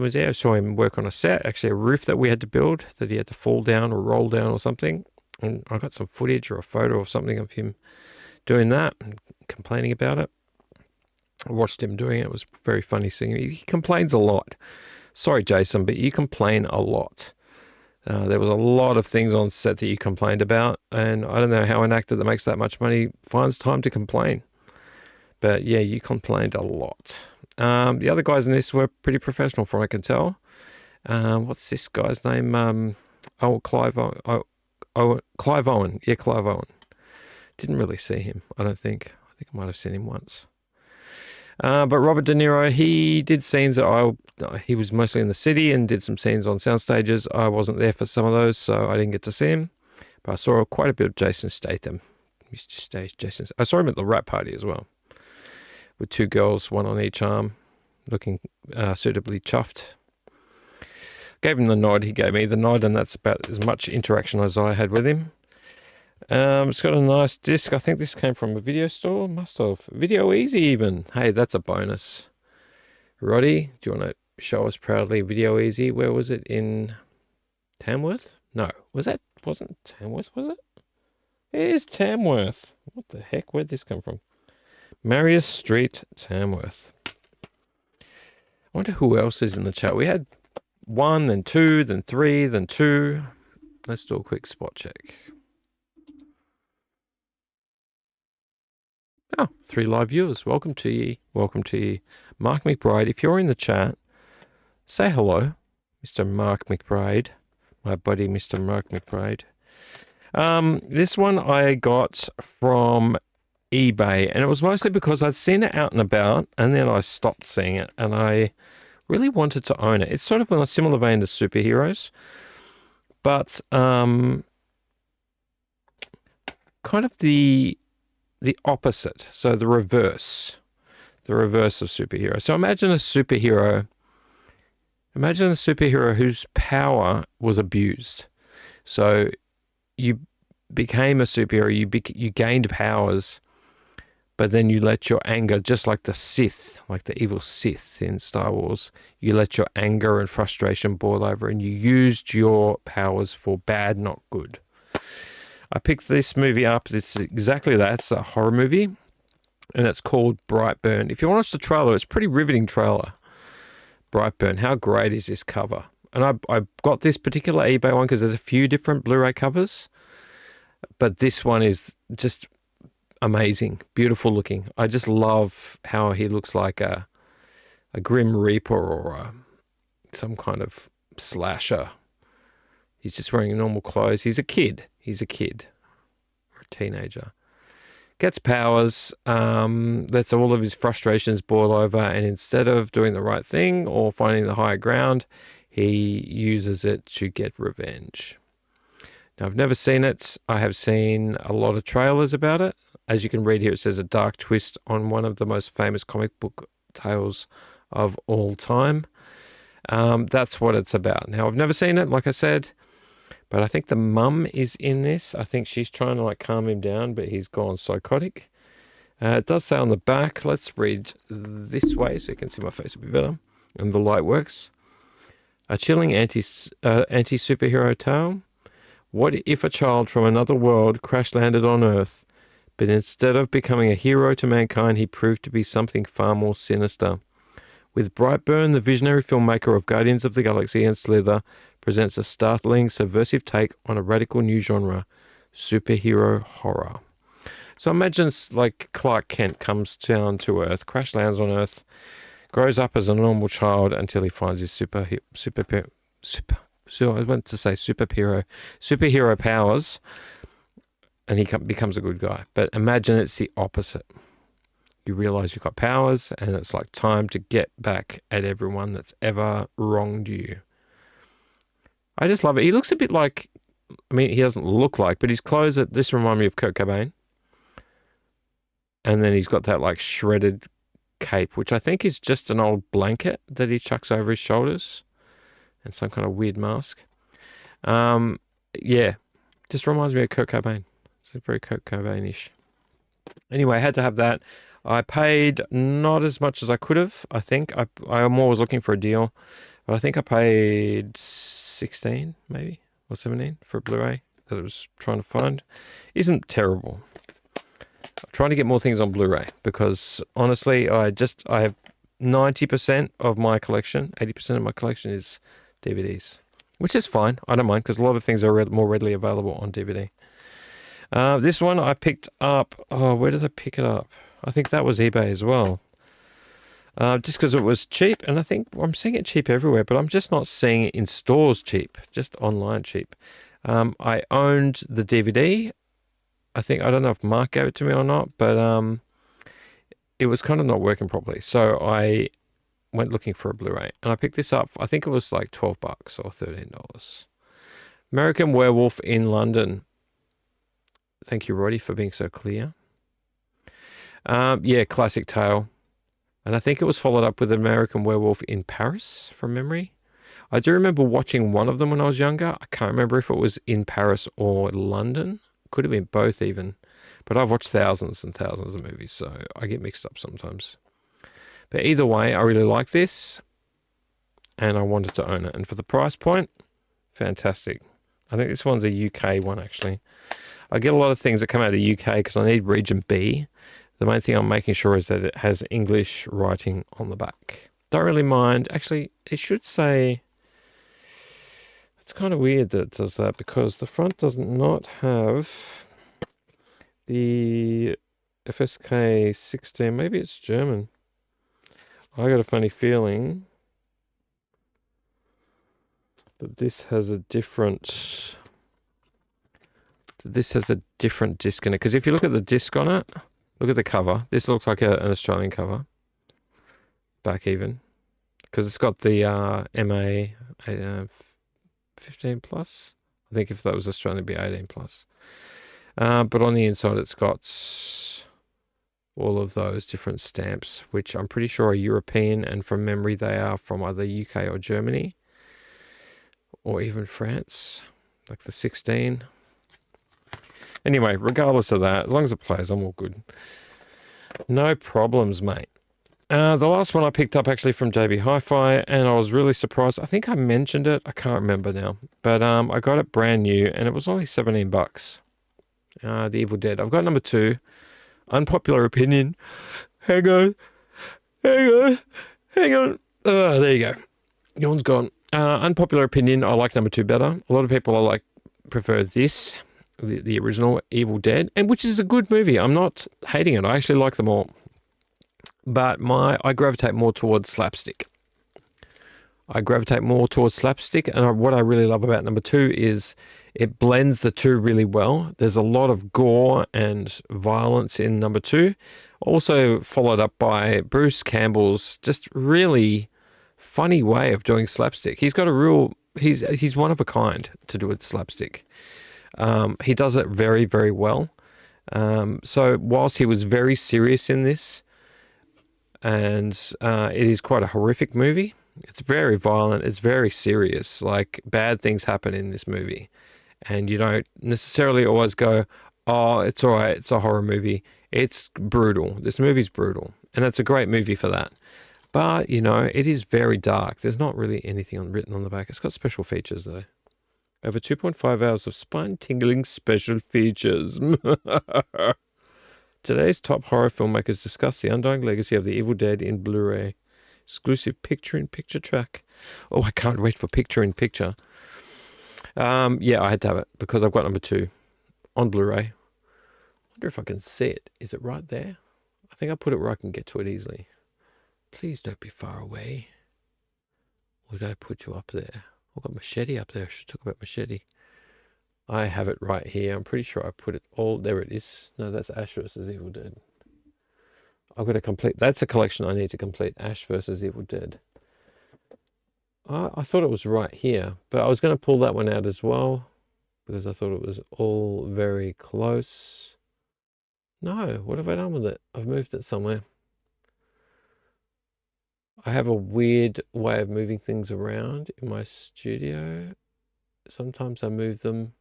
[SPEAKER 1] was there. I saw him work on a set, actually a roof that we had to build that he had to fall down or roll down or something. And I got some footage or a photo or something of him doing that and complaining about it. I watched him doing it. It was very funny seeing him. He complains a lot. Sorry, Jason, but you complain a lot. There was a lot of things on set that you complained about, and I don't know how an actor that makes that much money finds time to complain. But yeah, you complained a lot. The other guys in this were pretty professional from what I can tell. What's this guy's name? Clive Owen. Yeah, Clive Owen. Didn't really see him, I don't think. I think I might have seen him once. But Robert De Niro, he did scenes that he was mostly in the city and did some scenes on sound stages. I wasn't there for some of those, so I didn't get to see him. But I saw quite a bit of Jason Statham. I saw him at the rap party as well, with 2 girls, one on each arm, looking suitably chuffed. Gave him the nod. He gave me the nod, and that's about as much interaction as I had with him. It's got a nice disc. I think this came from a video store. Must have. Video Easy even. Hey, that's a bonus. Roddy, do you want to show us proudly Video Easy? Where was it? In Tamworth? No. Wasn't Tamworth, was it? It is Tamworth. What the heck? Where'd this come from? Marius Street, Tamworth. I wonder who else is in the chat. We had 1, then 2, then 3, then 2. Let's do a quick spot check. Oh, 3 live viewers. Welcome to ye. Welcome to ye. Mark McBride, if you're in the chat, say hello, Mr. Mark McBride. My buddy, Mr. Mark McBride. This one I got from eBay, and it was mostly because I'd seen it out and about, and then I stopped seeing it, and I really wanted to own it. It's sort of in a similar vein to superheroes, but kind of the opposite. So the reverse of superhero. So imagine a superhero. Imagine a superhero whose power was abused. So you became a superhero. You gained powers, but then you let your anger, just like the Sith, like the evil Sith in Star Wars, you let your anger and frustration boil over, and you used your powers for bad, not good. I picked this movie up. It's exactly that. It's a horror movie, and it's called Brightburn. If you want to watch the trailer, it's a pretty riveting trailer. Brightburn. How great is this cover? And I got this particular eBay one because there's a few different Blu-ray covers, but this one is just amazing, beautiful looking. I just love how he looks like a Grim Reaper or some kind of slasher. He's just wearing normal clothes. He's a kid. Or a teenager. Gets powers, lets all of his frustrations boil over, and instead of doing the right thing or finding the higher ground, he uses it to get revenge. Now, I've never seen it. I have seen a lot of trailers about it. As you can read here, it says a dark twist on one of the most famous comic book tales of all time. That's what it's about. Now, I've never seen it, like I said, but I think the mum is in this. I think she's trying to calm him down, but he's gone psychotic. It does say on the back, let's read this way so you can see my face a bit better, and the light works. A chilling anti-superhero tale. What if a child from another world crash-landed on Earth, but instead of becoming a hero to mankind, he proved to be something far more sinister? With Brightburn, the visionary filmmaker of Guardians of the Galaxy and Slither presents a startling, subversive take on a radical new genre, superhero horror. So imagine Clark Kent comes down to Earth, crash lands on Earth, grows up as a normal child until he finds his superhero powers, and he becomes a good guy. But imagine it's the opposite. You realize you've got powers, and it's like time to get back at everyone that's ever wronged you. I just love it. He looks a bit like, he doesn't look like, but his clothes, this remind me of Kurt Cobain. And then he's got that shredded cape, which I think is just an old blanket that he chucks over his shoulders, and some kind of weird mask. Yeah, just reminds me of Kurt Cobain. It's very Kurt Cobain-ish. Anyway, I had to have that. I paid not as much as I could have, I think. I'm always looking for a deal, but I think I paid 16 maybe, or 17 for a Blu-ray that I was trying to find. Isn't terrible. I'm trying to get more things on Blu-ray because honestly, I have 90% of my collection, 80% of my collection is DVDs, which is fine. I don't mind because a lot of things are more readily available on DVD. This one I picked up. Oh, where did I pick it up? I think that was eBay as well. Just because it was cheap, and I think I'm seeing it cheap everywhere, but I'm just not seeing it in stores cheap, just online cheap. I owned the DVD. I don't know if Mark gave it to me or not, but it was kind of not working properly. So I went looking for a Blu-ray, and I picked this up. I think it was like $12 or $13. American Werewolf in London. Thank you, Roddy, for being so clear. Yeah, classic tale. And I think it was followed up with American Werewolf in Paris, from memory. I do remember watching one of them when I was younger. I can't remember if it was in Paris or London. Could have been both even. But I've watched thousands and thousands of movies, so I get mixed up sometimes. But either way, I really like this, and I wanted to own it. And for the price point, fantastic. I think this one's a UK one, actually. I get a lot of things that come out of the UK because I need region B. The main thing I'm making sure is that it has English writing on the back. Don't really mind. Actually, it should say... It's kind of weird that it does that because the front does not have the FSK 16. Maybe it's German. I got a funny feeling But this has a different... This has a different disc in it. Because if you look at the disc on it, look at the cover. This looks like an Australian cover. Back even. Because it's got the MA 15 plus. I think if that was Australian, it'd be 18 plus. But on the inside, it's got all of those different stamps, which I'm pretty sure are European, and from memory, they are from either UK or Germany, or even France, like the 16. Anyway, regardless of that, as long as it plays, I'm all good. No problems, mate. The last one I picked up actually from JB Hi-Fi, and I was really surprised. I think I mentioned it. I can't remember now. But I got it brand new, and it was only 17 bucks. The Evil Dead. I've got number 2. Unpopular opinion. Hang on. Oh, there you go. Yawn's gone. Unpopular opinion. I like number 2 better. A lot of people prefer this, the original Evil Dead, and which is a good movie. I'm not hating it. I actually like them all. But I gravitate more towards slapstick. And what I really love about number 2 is it blends the two really well. There's a lot of gore and violence in number 2. Also followed up by Bruce Campbell's just really funny way of doing slapstick. He's got he's one of a kind to do with slapstick. He does it very, very well. So whilst he was very serious in this, and it is quite a horrific movie. It's very violent. It's very serious. Like, bad things happen in this movie. And you don't necessarily always go, oh, it's all right, it's a horror movie. It's brutal. This movie's brutal. And it's a great movie for that. But, it is very dark. There's not really anything written on the back. It's got special features, though. Over 2.5 hours of spine-tingling special features. Today's top horror filmmakers discuss the undying legacy of the Evil Dead in Blu-ray. Exclusive picture-in-picture track. Oh, I can't wait for picture-in-picture. Yeah, I had to have it because I've got number 2 on Blu-ray. I wonder if I can see it. Is it right there? I think I put it where I can get to it easily. Please don't be far away. Or did I put you up there? I've got Machete up there. I should talk about Machete. I have it right here. I'm pretty sure I put it all... There it is. No, that's Ash vs. Evil Dead. I've got to complete... That's a collection I need to complete. Ash vs. Evil Dead. I thought it was right here. But I was going to pull that one out as well. Because I thought it was all very close. No, what have I done with it? I've moved it somewhere. I have a weird way of moving things around in my studio. Sometimes I move them...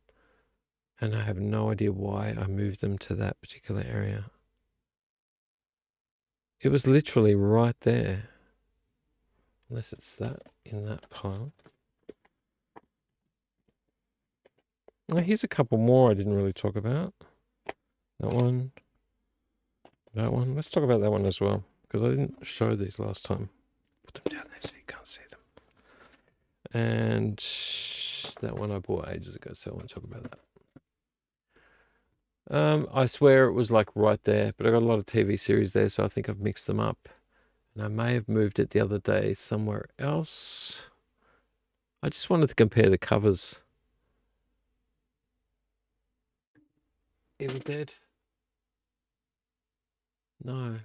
[SPEAKER 1] And I have no idea why I moved them to that particular area. It was literally right there. Unless it's that in that pile. Now here's a couple more I didn't really talk about. That one. That one. Let's talk about that one as well. Because I didn't show these last time. Put them down there so you can't see them. And that one I bought ages ago, so I won't talk about that. I swear it was like right there, but I got a lot of TV series there, so I think I've mixed them up. And I may have moved it the other day somewhere else. I just wanted to compare the covers. Evil Dead? No.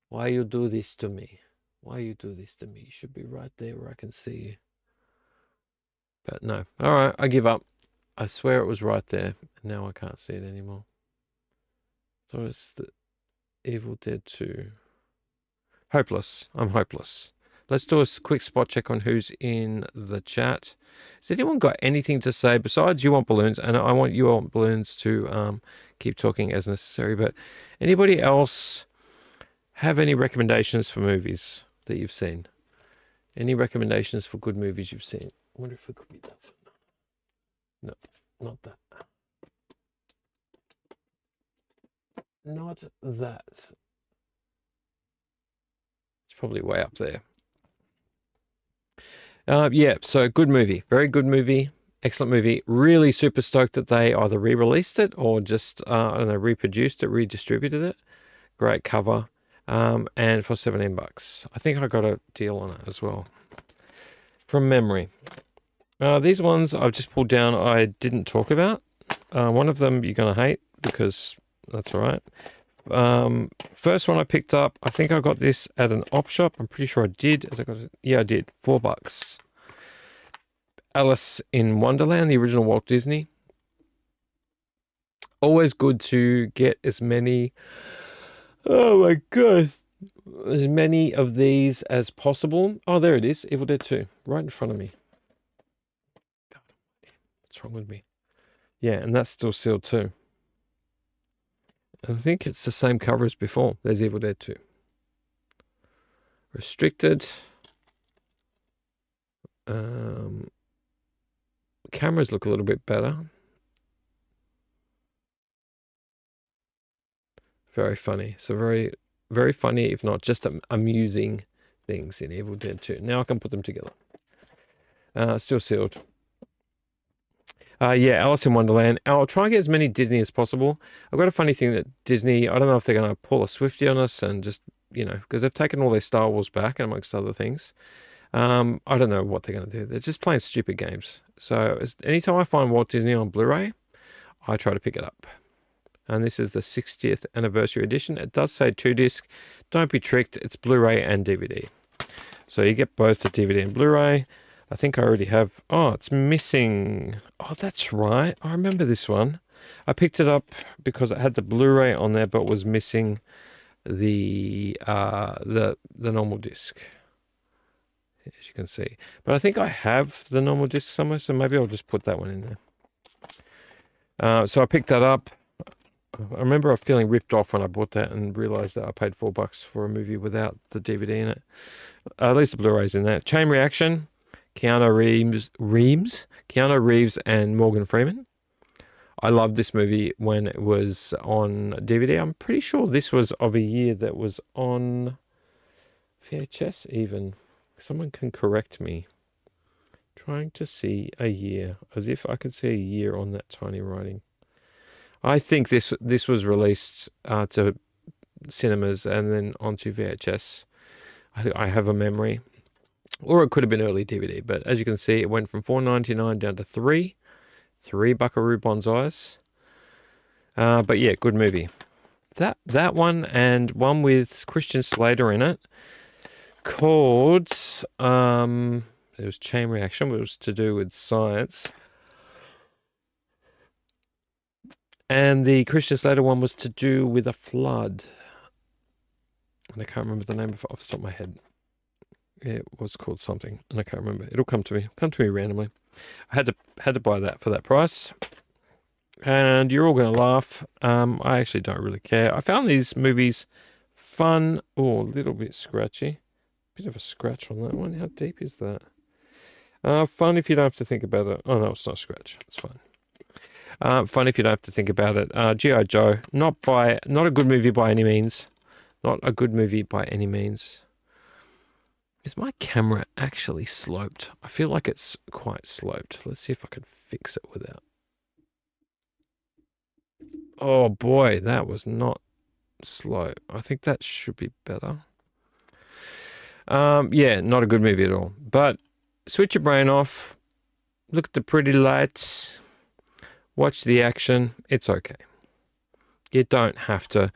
[SPEAKER 1] Why you do this to me? Why you do this to me? You should be right there where I can see you. But no. Alright, I give up. I swear it was right there, and now I can't see it anymore. So it's the Evil Dead 2. Hopeless. I'm hopeless. Let's do a quick spot check on who's in the chat. Has anyone got anything to say besides you want balloons? And I want you want balloons to keep talking as necessary. But anybody else have any recommendations for movies that you've seen? Any recommendations for good movies you've seen? I wonder if it could be that. No, not that. Not that. It's probably way up there. Yeah, so good movie. Very good movie. Excellent movie. Really super stoked that they either re-released it or just, I don't know, reproduced it, redistributed it. Great cover. And for 17 bucks. I think I got a deal on it as well. From memory. These ones I've just pulled down I didn't talk about. One of them you're going to hate because that's all right. First one I picked up, I think I got this at an op shop. I'm pretty sure I did. Yeah, I did. $4. Alice in Wonderland, the original Walt Disney. Always good to get as many. Oh my god. As many of these as possible. Oh, there it is. Evil Dead 2. Right in front of me. What's wrong with me? Yeah, and that's still sealed too. I think it's the same cover as before. There's Evil Dead 2. Restricted. Cameras look a little bit better. Very funny. So very, very funny, if not just amusing things in Evil Dead 2. Now I can put them together. Still sealed. Yeah, Alice in Wonderland. I'll try and get as many Disney as possible. I've got a funny thing that Disney, I don't know if they're going to pull a Swiftie on us and just, you know, because they've taken all their Star Wars back, amongst other things. I don't know what they're going to do. They're just playing stupid games. So anytime I find Walt Disney on Blu-ray, I try to pick it up. And this is the 60th anniversary edition. It does say 2-disc. Don't be tricked. It's Blu-ray and DVD. So you get both the DVD and Blu-ray. I think I already have. Oh, it's missing. Oh, that's right. I remember this one. I picked it up because it had the Blu-ray on there, but was missing the normal disc, as you can see. But I think I have the normal disc somewhere, so maybe I'll just put that one in there. So I picked that up. I remember feeling ripped off when I bought that and realized that I paid $4 for a movie without the DVD in it. At least the Blu-ray's in there. Chain Reaction, Keanu Reeves and Morgan Freeman. I loved this movie when it was on DVD. I'm pretty sure this was of a year that was on VHS even. Someone can correct me. Trying to see a year, as if I could see a year on that tiny writing. I think this was released to cinemas and then onto VHS. I have a memory. Or it could have been early DVD, but as you can see, it went from $4.99 down to $3 Buckaroo Banzais. But yeah, good movie. That one and one with Christian Slater in it, called it was Chain Reaction, but it was to do with science. And the Christian Slater one was to do with a flood. And I can't remember the name of it off the top of my head. It was called something, and I can't remember. It'll come to me. Come to me randomly. I had to buy that for that price. And you're all going to laugh. I actually don't really care. I found these movies fun. Oh, a little bit scratchy. Bit of a scratch on that one. How deep is that? Fun if you don't have to think about it. Oh, no, it's not a scratch. It's fine. Fun if you don't have to think about it. G.I. Joe. Not a good movie by any means. Not a good movie by any means. Is my camera actually sloped? I feel like it's quite sloped. Let's see if I can fix it without. Oh boy, that was not slow. I think that should be better. Yeah, not a good movie at all. But switch your brain off. Look at the pretty lights. Watch the action. It's okay. You don't have to.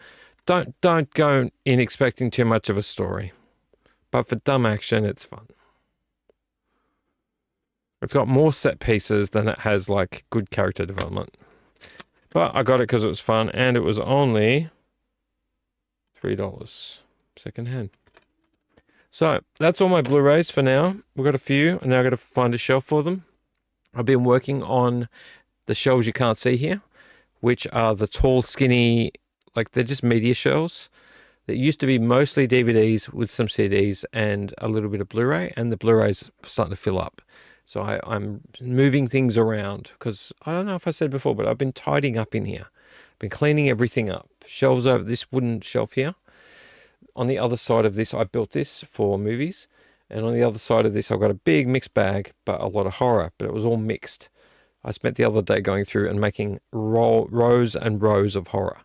[SPEAKER 1] Don't go in expecting too much of a story. But for dumb action, it's fun. It's got more set pieces than it has like good character development. But I got it because it was fun, and it was only $3 secondhand. So that's all my Blu-rays for now. We've got a few, and now I've got to find a shelf for them. I've been working on the shelves you can't see here, which are the tall, skinny, like they're just media shelves. That used to be mostly DVDs with some CDs and a little bit of Blu-ray, and the Blu-ray's starting to fill up. So I'm moving things around because I don't know if I said before, but I've been tidying up in here. I've been cleaning everything up. Shelves over this wooden shelf here. On the other side of this, I built this for movies. And on the other side of this, I've got a big mixed bag, but a lot of horror, but it was all mixed. I spent the other day going through and making rows and rows of horror.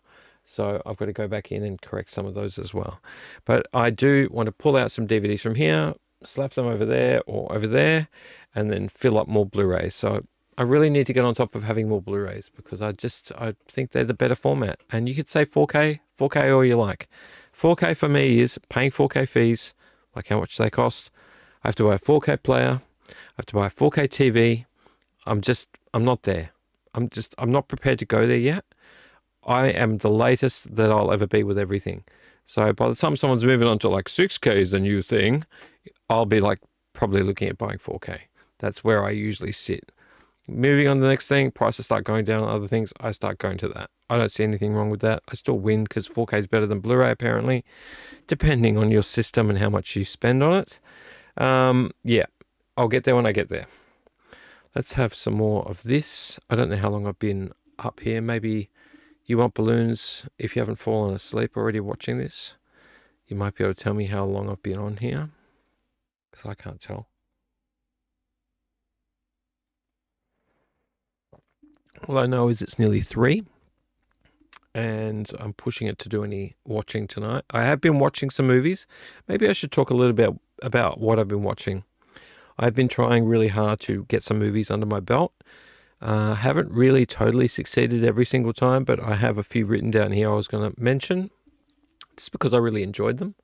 [SPEAKER 1] So I've got to go back in and correct some of those as well. But I do want to pull out some DVDs from here, slap them over there or over there, and then fill up more Blu-rays. So I really need to get on top of having more Blu-rays because I think they're the better format. And you could say 4K, 4K all you like. 4K for me is paying 4K fees, like how much they cost. I have to buy a 4K player. I have to buy a 4K TV. I'm not there. I'm not prepared to go there yet. I am the latest that I'll ever be with everything. So by the time someone's moving on to like 6K is the new thing, I'll be like probably looking at buying 4K. That's where I usually sit. Moving on to the next thing, prices start going down on other things, I start going to that. I don't see anything wrong with that. I still win because 4K is better than Blu-ray apparently, depending on your system and how much you spend on it. Yeah, I'll get there when I get there. Let's have some more of this. I don't know how long I've been up here. Maybe you want balloons. If you haven't fallen asleep already watching this, you might be able to tell me how long I've been on here, because I can't tell. All I know is it's nearly 3, and I'm pushing it to do any watching tonight. I have been watching some movies. Maybe I should talk a little bit about what I've been watching. I've been trying really hard to get some movies under my belt. Haven't really totally succeeded every single time, but I have a few written down here I was going to mention, just because I really enjoyed them.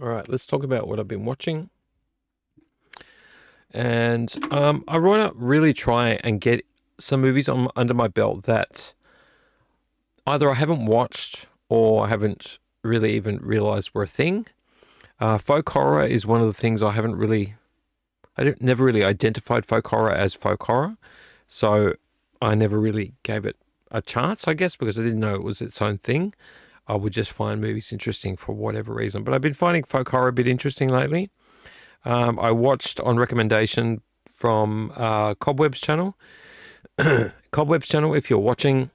[SPEAKER 1] All right, let's talk about what I've been watching. And I want to really try and get some movies under my belt that either I haven't watched or I haven't really even realized were a thing. Folk horror is one of the things I never really identified folk horror as folk horror. So I never really gave it a chance, I guess, because I didn't know it was its own thing. I would just find movies interesting for whatever reason. But I've been finding folk horror a bit interesting lately. I watched on recommendation from Cobweb's channel. Cobweb's channel, if you're watching,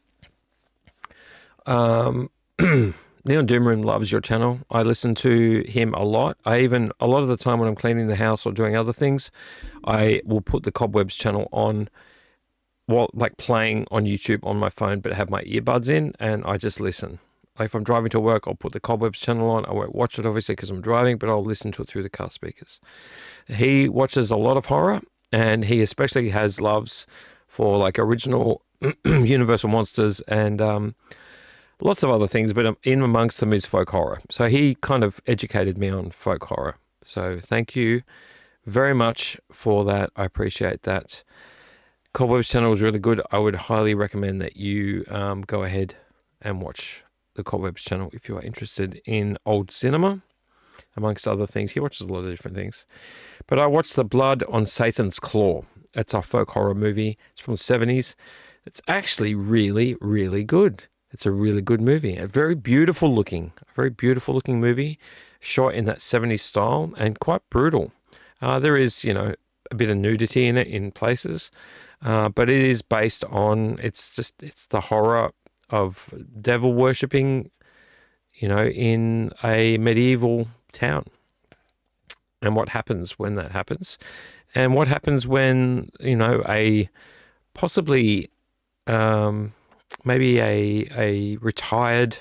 [SPEAKER 1] Neon Doomroom loves your channel. I listen to him a lot. A lot of the time when I'm cleaning the house or doing other things, I will put the Cobwebs channel on while like playing on YouTube on my phone, but have my earbuds in and I just listen. Like if I'm driving to work, I'll put the Cobwebs channel on. I won't watch it obviously because I'm driving, but I'll listen to it through the car speakers. He watches a lot of horror, and he especially has loves for like original Universal monsters and lots of other things, but in amongst them is folk horror. So he kind of educated me on folk horror. So thank you very much for that. I appreciate that. Cobweb's channel is really good. I would highly recommend that you go ahead and watch the Cobwebs channel if you are interested in old cinema, amongst other things. He watches a lot of different things. But I watched The Blood on Satan's Claw. It's a folk horror movie. It's from the 70s. It's actually really, really good. It's a really good movie. A very beautiful looking movie, shot in that 70s style and quite brutal. There is, a bit of nudity in it in places, but it is based on, it's the horror of devil worshipping, in a medieval town, and what happens when that happens, and what happens when, a possibly, maybe a retired,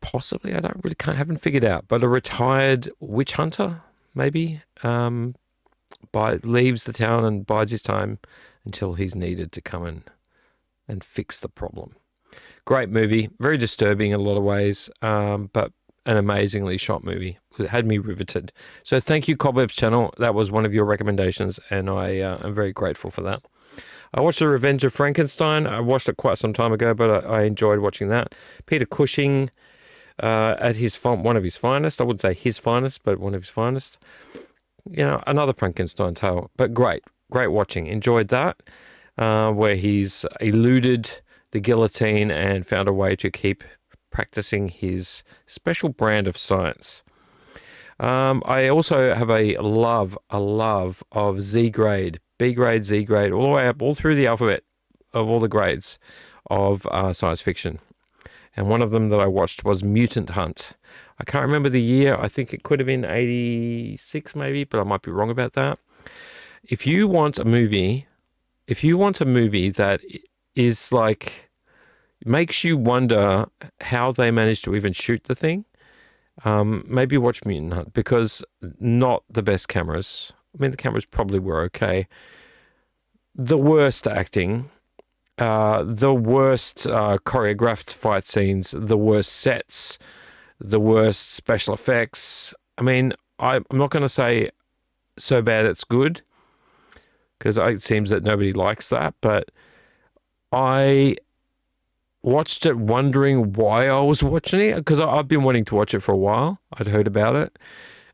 [SPEAKER 1] possibly, haven't figured out, but a retired witch hunter, maybe, leaves the town and bides his time until he's needed to come in and fix the problem. Great movie, very disturbing in a lot of ways, but an amazingly shot movie. It had me riveted. So thank you, Cobweb's channel. That was one of your recommendations, and I am very grateful for that. I watched The Revenge of Frankenstein. I watched it quite some time ago, but I enjoyed watching that. Peter Cushing, at one of his finest. I wouldn't say his finest, but one of his finest. Another Frankenstein tale, but great watching. Enjoyed that, where he's eluded the guillotine and found a way to keep practicing his special brand of science. I also have a love of Z grade, B grade, Z grade, all the way up, all through the alphabet of all the grades of science fiction. And one of them that I watched was Mutant Hunt. I can't remember the year. I think it could have been 86 maybe, but I might be wrong about that. If you want a movie that is like, It makes you wonder how they managed to even shoot the thing. Maybe watch Mutant Hunt, because not the best cameras. I mean, the cameras probably were okay. The worst acting, the worst choreographed fight scenes, the worst sets, the worst special effects. I mean, I'm not going to say so bad it's good, because it seems that nobody likes that, but I watched it wondering why I was watching it, because I've been wanting to watch it for a while. I'd heard about it,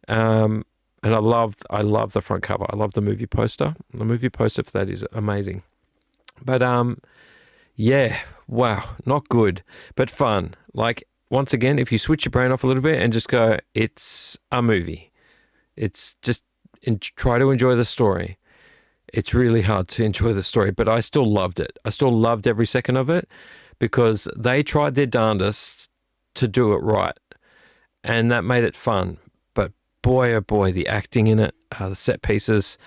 [SPEAKER 1] and I love the front cover. I love the movie poster. The movie poster for that is amazing. But yeah, wow, not good, but fun. Like, once again, if you switch your brain off a little bit and just go, it's a movie. It's just try to enjoy the story. It's really hard to enjoy the story, but I still loved it. I still loved every second of it, because they tried their darndest to do it right, and that made it fun. But boy, oh boy, the acting in it, the set pieces,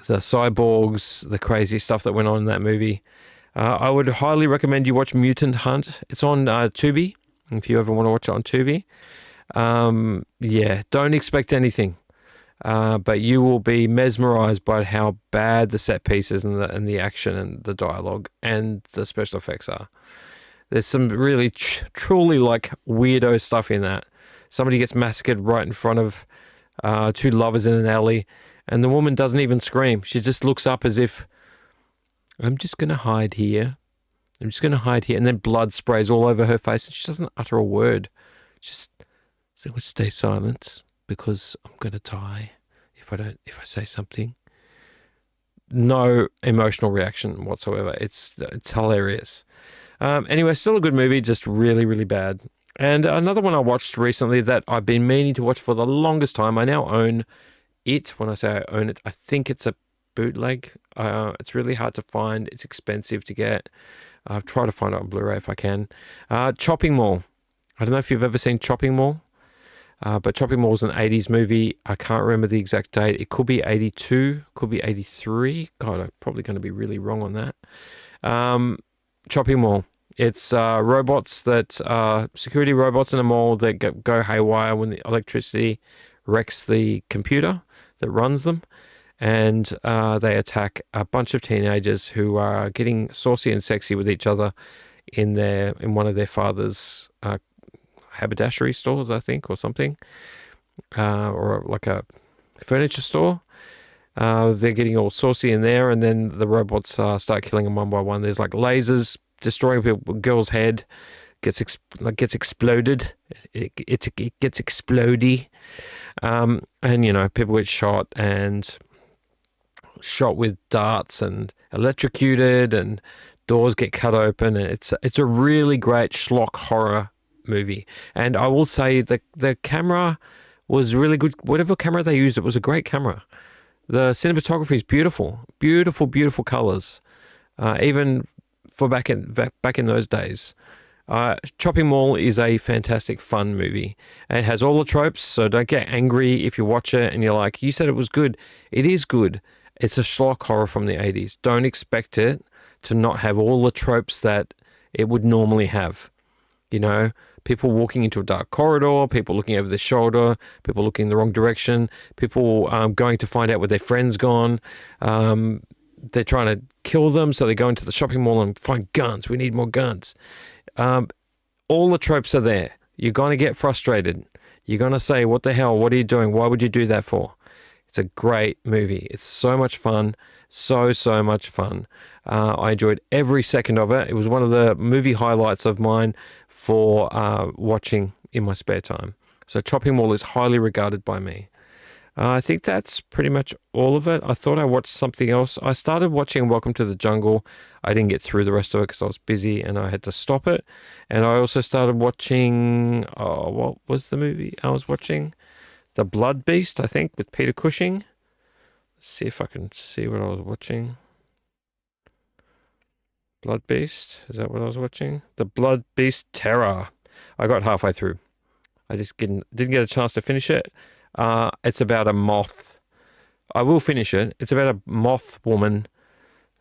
[SPEAKER 1] the cyborgs, the crazy stuff that went on in that movie. I would highly recommend you watch Mutant Hunt. It's on Tubi, if you ever want to watch it on Tubi. Yeah, don't expect anything. But you will be mesmerized by how bad the set pieces and the action and the dialogue and the special effects are. There's some really truly like weirdo stuff in that. Somebody gets massacred right in front of two lovers in an alley, and the woman doesn't even scream. She just looks up as if, I'm just going to hide here. I'm just going to hide here. And then blood sprays all over her face, and she doesn't utter a word. Just stay silent, because I'm going to die if I say something. No emotional reaction whatsoever. It's hilarious. Anyway, still a good movie, just really, really bad. And another one I watched recently that I've been meaning to watch for the longest time. I now own it. When I say I own it, I think it's a bootleg. It's really hard to find. It's expensive to get. I've tried to find it on Blu-ray if I can. Chopping Mall. I don't know if you've ever seen Chopping Mall. But Chopping Mall is an 80s movie. I can't remember the exact date. It could be 82, could be 83. God, I'm probably going to be really wrong on that. Chopping Mall. It's robots security robots in a mall that go haywire when the electricity wrecks the computer that runs them. And they attack a bunch of teenagers who are getting saucy and sexy with each other in one of their father's haberdashery stores, I think, or something, or like a furniture store. They're getting all saucy in there, and then the robots start killing them one by one. There's like lasers destroying people. Girl's head gets exploded. It gets explodey, and people get shot with darts and electrocuted, and doors get cut open. And it's a really great schlock horror movie. And I will say the camera was really good. Whatever camera they used, it was a great camera. The cinematography is beautiful, beautiful, beautiful colors, even for back in those days. Chopping Mall is a fantastic, fun movie. It has all the tropes, so don't get angry if you watch it and you're like, you said it was good. It is good. It's a schlock horror from the 80s. Don't expect it to not have all the tropes that it would normally have. People walking into a dark corridor, people looking over their shoulder, people looking in the wrong direction, people going to find out where their friend's gone. They're trying to kill them, so they go into the shopping mall and find guns. We need more guns. All the tropes are there. You're going to get frustrated. You're going to say, what the hell? What are you doing? Why would you do that for? It's a great movie. It's so much fun. So much fun. I enjoyed every second of it. It was one of the movie highlights of mine for watching in my spare time. So Chopping Mall is highly regarded by me. I think that's pretty much all of it. I thought I watched something else. I started watching Welcome to the Jungle. I didn't get through the rest of it because I was busy and I had to stop it. And I also started watching, what was the movie I was watching? The Blood Beast, I think, with Peter Cushing. Let's see if I can see what I was watching. Blood Beast, is that what I was watching? The Blood Beast Terror. I got halfway through. I just didn't get a chance to finish it. It's about a moth. I will finish it. It's about a moth woman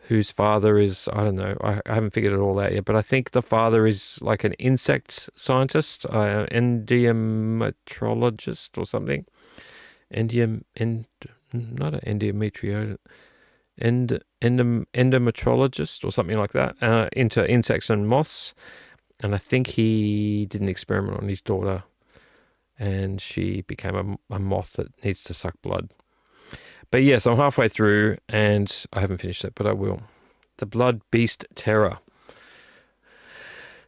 [SPEAKER 1] whose father is, I don't know, I haven't figured it all out yet, but I think the father is like an insect scientist, endometrologist or something. Not an endometriologist, endometrologist or something like that, into insects and moths. And I think he did an experiment on his daughter, and she became a moth that needs to suck blood. But yes, I'm halfway through, and I haven't finished it, but I will. The Blood Beast Terror.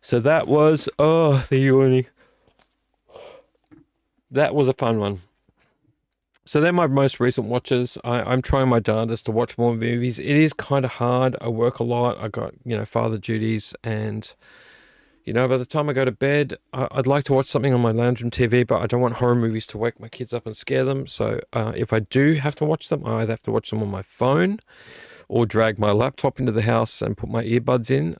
[SPEAKER 1] So that was, the yawning. That was a fun one. So they're my most recent watches. I'm trying my darndest to watch more movies. It is kind of hard. I work a lot. I got, father duties, and by the time I go to bed, I'd like to watch something on my lounge room TV, but I don't want horror movies to wake my kids up and scare them. So if I do have to watch them, I either have to watch them on my phone or drag my laptop into the house and put my earbuds in,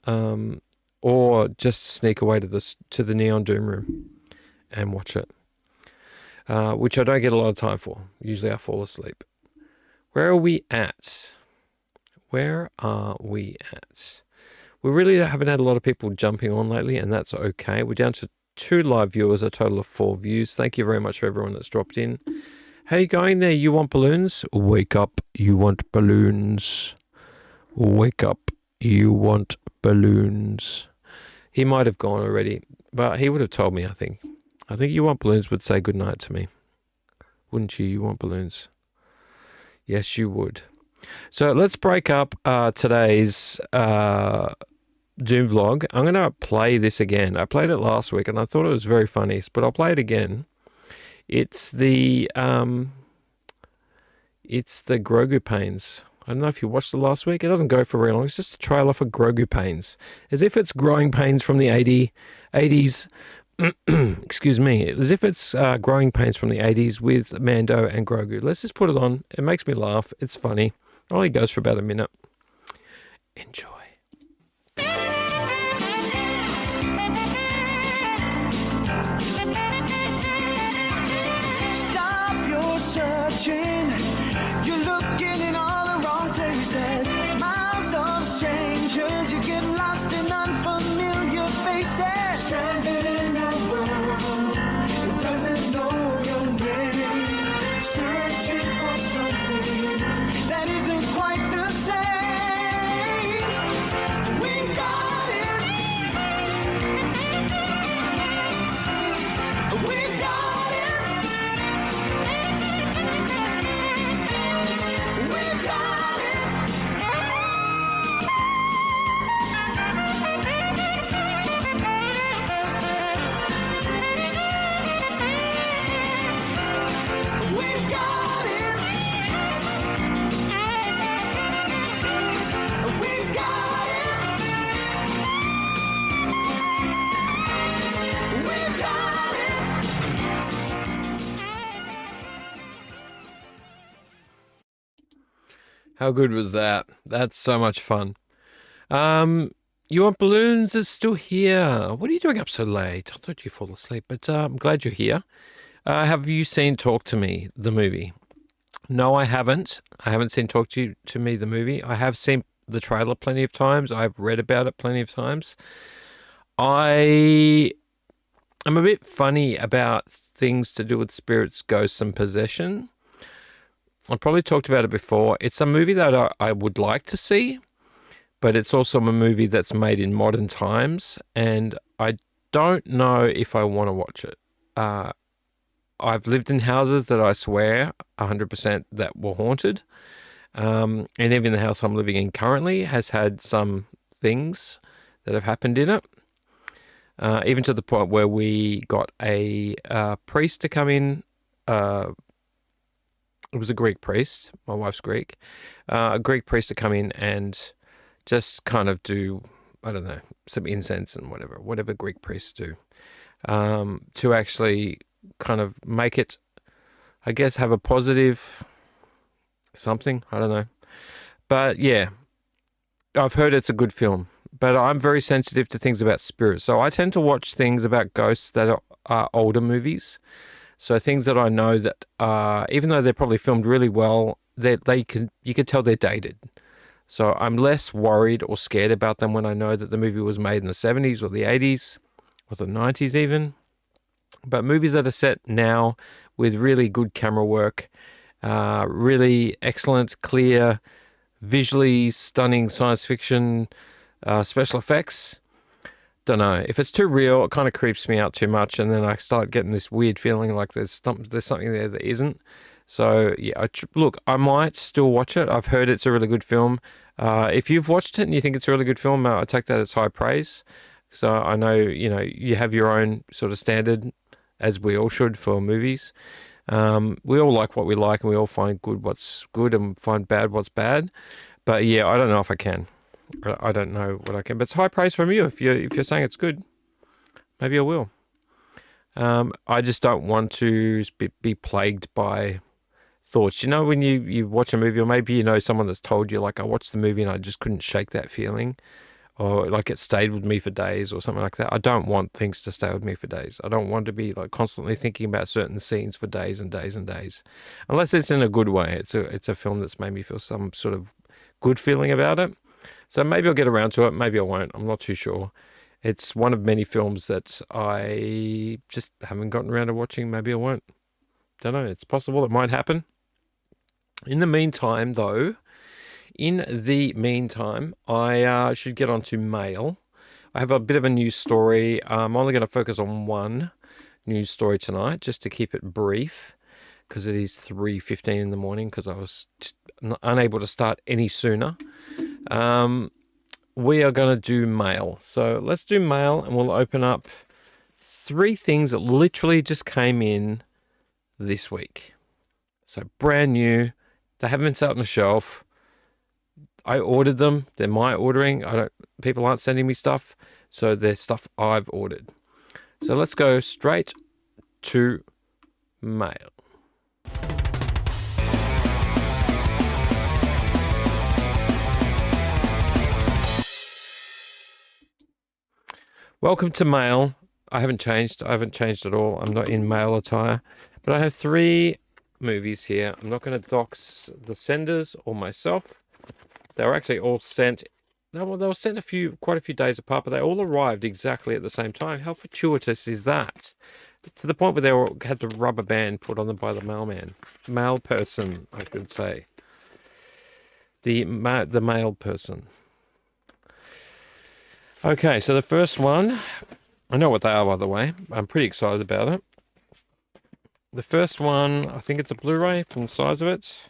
[SPEAKER 1] or just sneak away to the Neon Doom room and watch it, which I don't get a lot of time for. Usually I fall asleep. Where are we at? We really haven't had a lot of people jumping on lately, and that's okay. We're down to 2 live viewers, a total of 4 views. Thank you very much for everyone that's dropped in. How you going there? You want balloons? Wake up, you want balloons. Wake up, you want balloons. He might have gone already, but he would have told me, I think. I think You Want Balloons would say goodnight to me. Wouldn't you? You want balloons? Yes, you would. So let's break up today's Doom vlog. I'm going to play this again. I played it last week and I thought it was very funny, but I'll play it again. It's the Grogu Pains. I don't know if you watched it last week. It doesn't go for very long. It's just a trailer for Grogu Pains. As if it's Growing Pains from the 80s. Excuse me. As if it's Growing Pains from the 80s with Mando and Grogu. Let's just put it on. It makes me laugh. It's funny. It only goes for about a minute. Enjoy.
[SPEAKER 3] Stop your searching. You're looking in all the wrong places. Miles of strangers. You get lost in unfamiliar faces. Stranded in a world that doesn't know your name. Searching for something that isn't quite the same. We got it. We got it. We got it. We got it. We got it. We got it.
[SPEAKER 1] How good was that? That's so much fun. You Want Balloons is still here. What are you doing up so late? I thought you'd fall asleep, but I'm glad you're here. Have you seen Talk to Me, the movie? No, I haven't. I haven't seen Talk to Me, the movie. I have seen the trailer plenty of times. I've read about it plenty of times. I am a bit funny about things to do with spirits, ghosts, and possession. I probably talked about it before. It's a movie that I would like to see, but it's also a movie that's made in modern times, and I don't know if I want to watch it. I've lived in houses that I swear 100% that were haunted, and even the house I'm living in currently has had some things that have happened in it, even to the point where we got a priest to come in. It was a Greek priest. My wife's Greek. A Greek priest to come in and just kind of do, I don't know, some incense and whatever Greek priests do, to actually kind of make it, I guess, have a positive something. I don't know. But yeah, I've heard it's a good film. But I'm very sensitive to things about spirits. So I tend to watch things about ghosts that are older movies. So things that I know that, even though they're probably filmed really well, you can tell they're dated. So I'm less worried or scared about them when I know that the movie was made in the 70s or the 80s or the 90s even. But movies that are set now with really good camera work, really excellent, clear, visually stunning science fiction special effects. Don't know. If it's too real, it kind of creeps me out too much, and then I start getting this weird feeling like there's something there that isn't. So yeah, look, I might still watch it. I've heard it's a really good film. If you've watched it and you think it's a really good film, I take that as high praise. So I know you have your own sort of standard, as we all should for movies. We all like what we like, and we all find good what's good and find bad what's bad. But yeah, I don't know if I can. I don't know what I can. But it's high praise from you. If you're saying it's good, maybe I will. I just don't want to be plagued by thoughts. You know, when you watch a movie, or maybe you know someone that's told you, like, I watched the movie and I just couldn't shake that feeling, or like it stayed with me for days or something like that. I don't want things to stay with me for days. I don't want to be like constantly thinking about certain scenes for days and days and days, unless it's in a good way. It's a film that's made me feel some sort of good feeling about it. So maybe I'll get around to it. Maybe I won't. I'm not too sure. It's one of many films that I just haven't gotten around to watching. Maybe I won't. Don't know. It's possible. It might happen. In the meantime, though, I should get on to mail. I have a bit of a news story. I'm only going to focus on one news story tonight, just to keep it brief, because it is 3:15 in the morning, because I was just unable to start any sooner. We are going to do mail. So let's do mail, and we'll open up 3 things that literally just came in this week. So brand new. They haven't been sat on the shelf. I ordered them. They're my ordering. People aren't sending me stuff, so they're stuff I've ordered. So let's go straight to mail. Welcome to mail. I haven't changed. I haven't changed at all. I'm not in mail attire, but I have 3 movies here. I'm not going to dox the senders or myself. They were actually all sent. No, well, they were sent quite a few days apart, but they all arrived exactly at the same time. How fortuitous is that? To the point where they all had the rubber band put on them by the mailman, mail person, I could say. The mail person. Okay, so the first one, I know what they are, by the way. I'm pretty excited about it. The first one, I think it's a Blu-ray from the size of it.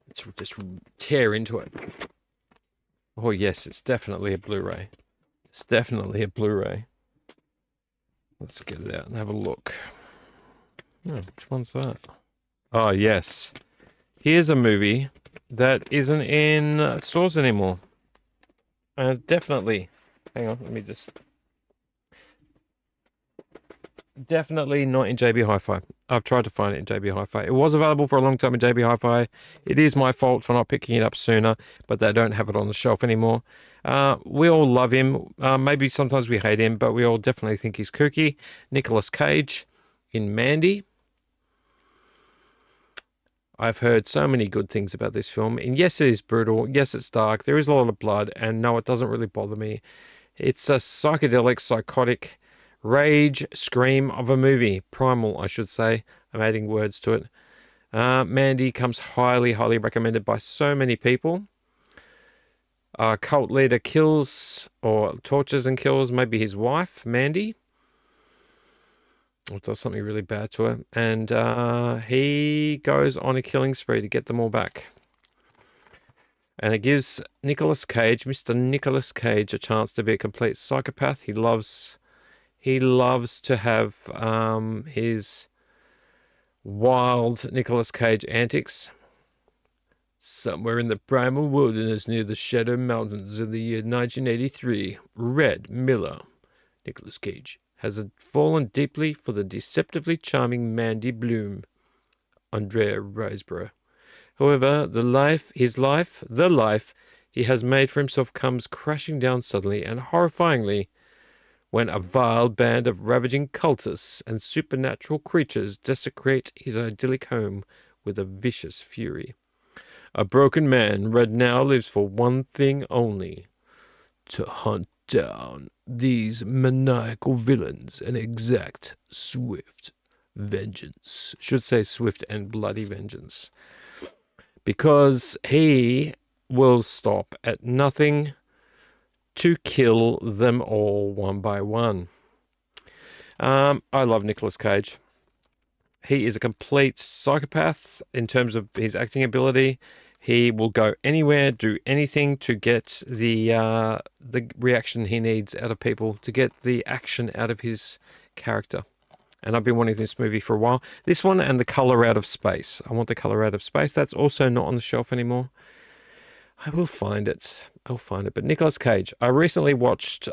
[SPEAKER 1] Let's just tear into it. Oh, yes, it's definitely a Blu-ray. It's definitely a Blu-ray. Let's get it out and have a look. Oh, which one's that? Oh, yes. Here's a movie that isn't in stores anymore. Definitely. Hang on, let me just... Definitely not in JB Hi-Fi. I've tried to find it in JB Hi-Fi. It was available for a long time in JB Hi-Fi. It is my fault for not picking it up sooner, but they don't have it on the shelf anymore. We all love him. Maybe sometimes we hate him, but we all definitely think he's kooky. Nicolas Cage in Mandy. I've heard so many good things about this film. And yes, it is brutal. Yes, it's dark. There is a lot of blood. And no, it doesn't really bother me. It's a psychedelic, psychotic rage scream of a movie. Primal, I should say. I'm adding words to it. Mandy comes highly, highly recommended by so many people. Cult leader kills or tortures and kills maybe his wife, Mandy. Or does something really bad to her. And he goes on a killing spree to get them all back. And it gives Nicolas Cage, Mr. Nicolas Cage, a chance to be a complete psychopath. He loves to have his wild Nicolas Cage antics. Somewhere in the primal wilderness near the Shadow Mountains in the year 1983, Red Miller, Nicolas Cage, has fallen deeply for the deceptively charming Mandy Bloom, Andrea Riseborough. However, the life he has made for himself comes crashing down suddenly and horrifyingly when a vile band of ravaging cultists and supernatural creatures desecrate his idyllic home with a vicious fury. A broken man, Red now lives for one thing only: to hunt down these maniacal villains and exact swift vengeance. Should say swift and bloody vengeance. Because he will stop at nothing to kill them all one by one. I love Nicolas Cage. He is a complete psychopath in terms of his acting ability. He will go anywhere, do anything to get the reaction he needs out of people, to get the action out of his character. And I've been wanting this movie for a while. This one and The Color Out of Space. I want The Color Out of Space. That's also not on the shelf anymore. I will find it. I'll find it. But Nicolas Cage. I recently watched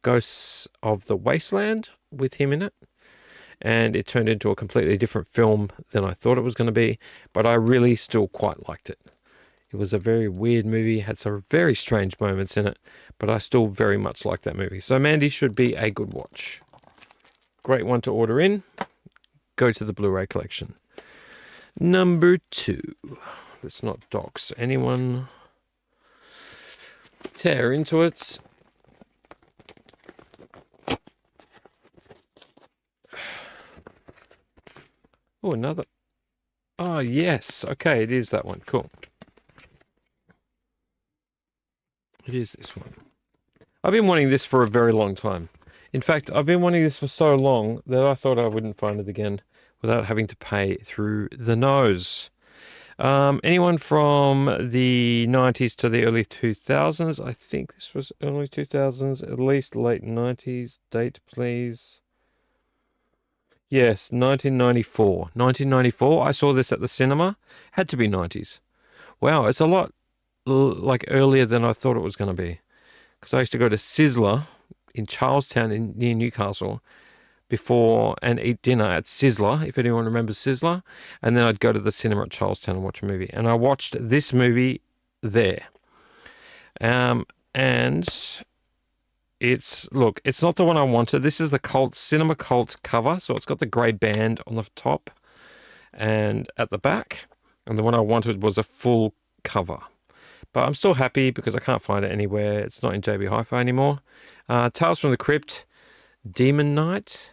[SPEAKER 1] Ghosts of the Wasteland with him in it. And it turned into a completely different film than I thought it was going to be. But I really still quite liked it. It was a very weird movie, had some very strange moments in it, but I still very much like that movie. So Mandy should be a good watch. Great one to order in. Go to the Blu-ray collection. Number 2. Let's not dox anyone. Tear into it. Oh, another. Oh, yes. Okay, it is that one. Cool. It is this one. I've been wanting this for a very long time. In fact, I've been wanting this for so long that I thought I wouldn't find it again without having to pay through the nose. Anyone from the 90s to the early 2000s? I think this was early 2000s, at least late 90s. Date, please. Yes, 1994. 1994. I saw this at the cinema. Had to be 90s. Wow, it's a lot like earlier than I thought it was going to be. Because I used to go to Sizzler in Charlestown near Newcastle before and eat dinner at Sizzler, if anyone remembers Sizzler. And then I'd go to the cinema at Charlestown and watch a movie. And I watched this movie there. And it's not the one I wanted. This is the cinema cult cover. So it's got the grey band on the top and at the back. And the one I wanted was a full cover. But I'm still happy because I can't find it anywhere. It's not in JB Hi-Fi anymore. Tales from the Crypt, Demon Knight.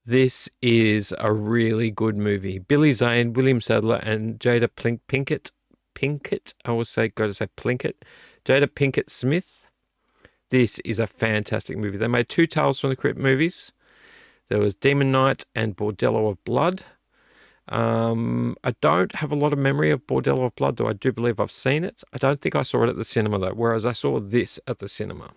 [SPEAKER 1] This is a really good movie. Billy Zane, William Sadler, and Jada Pinkett. I always go to say Plinkett. Jada Pinkett Smith. This is a fantastic movie. They made 2 Tales from the Crypt movies. There was Demon Knight and Bordello of Blood. I don't have a lot of memory of Bordello of Blood, though I do believe I've seen it. I don't think I saw it at the cinema, though, whereas I saw this at the cinema.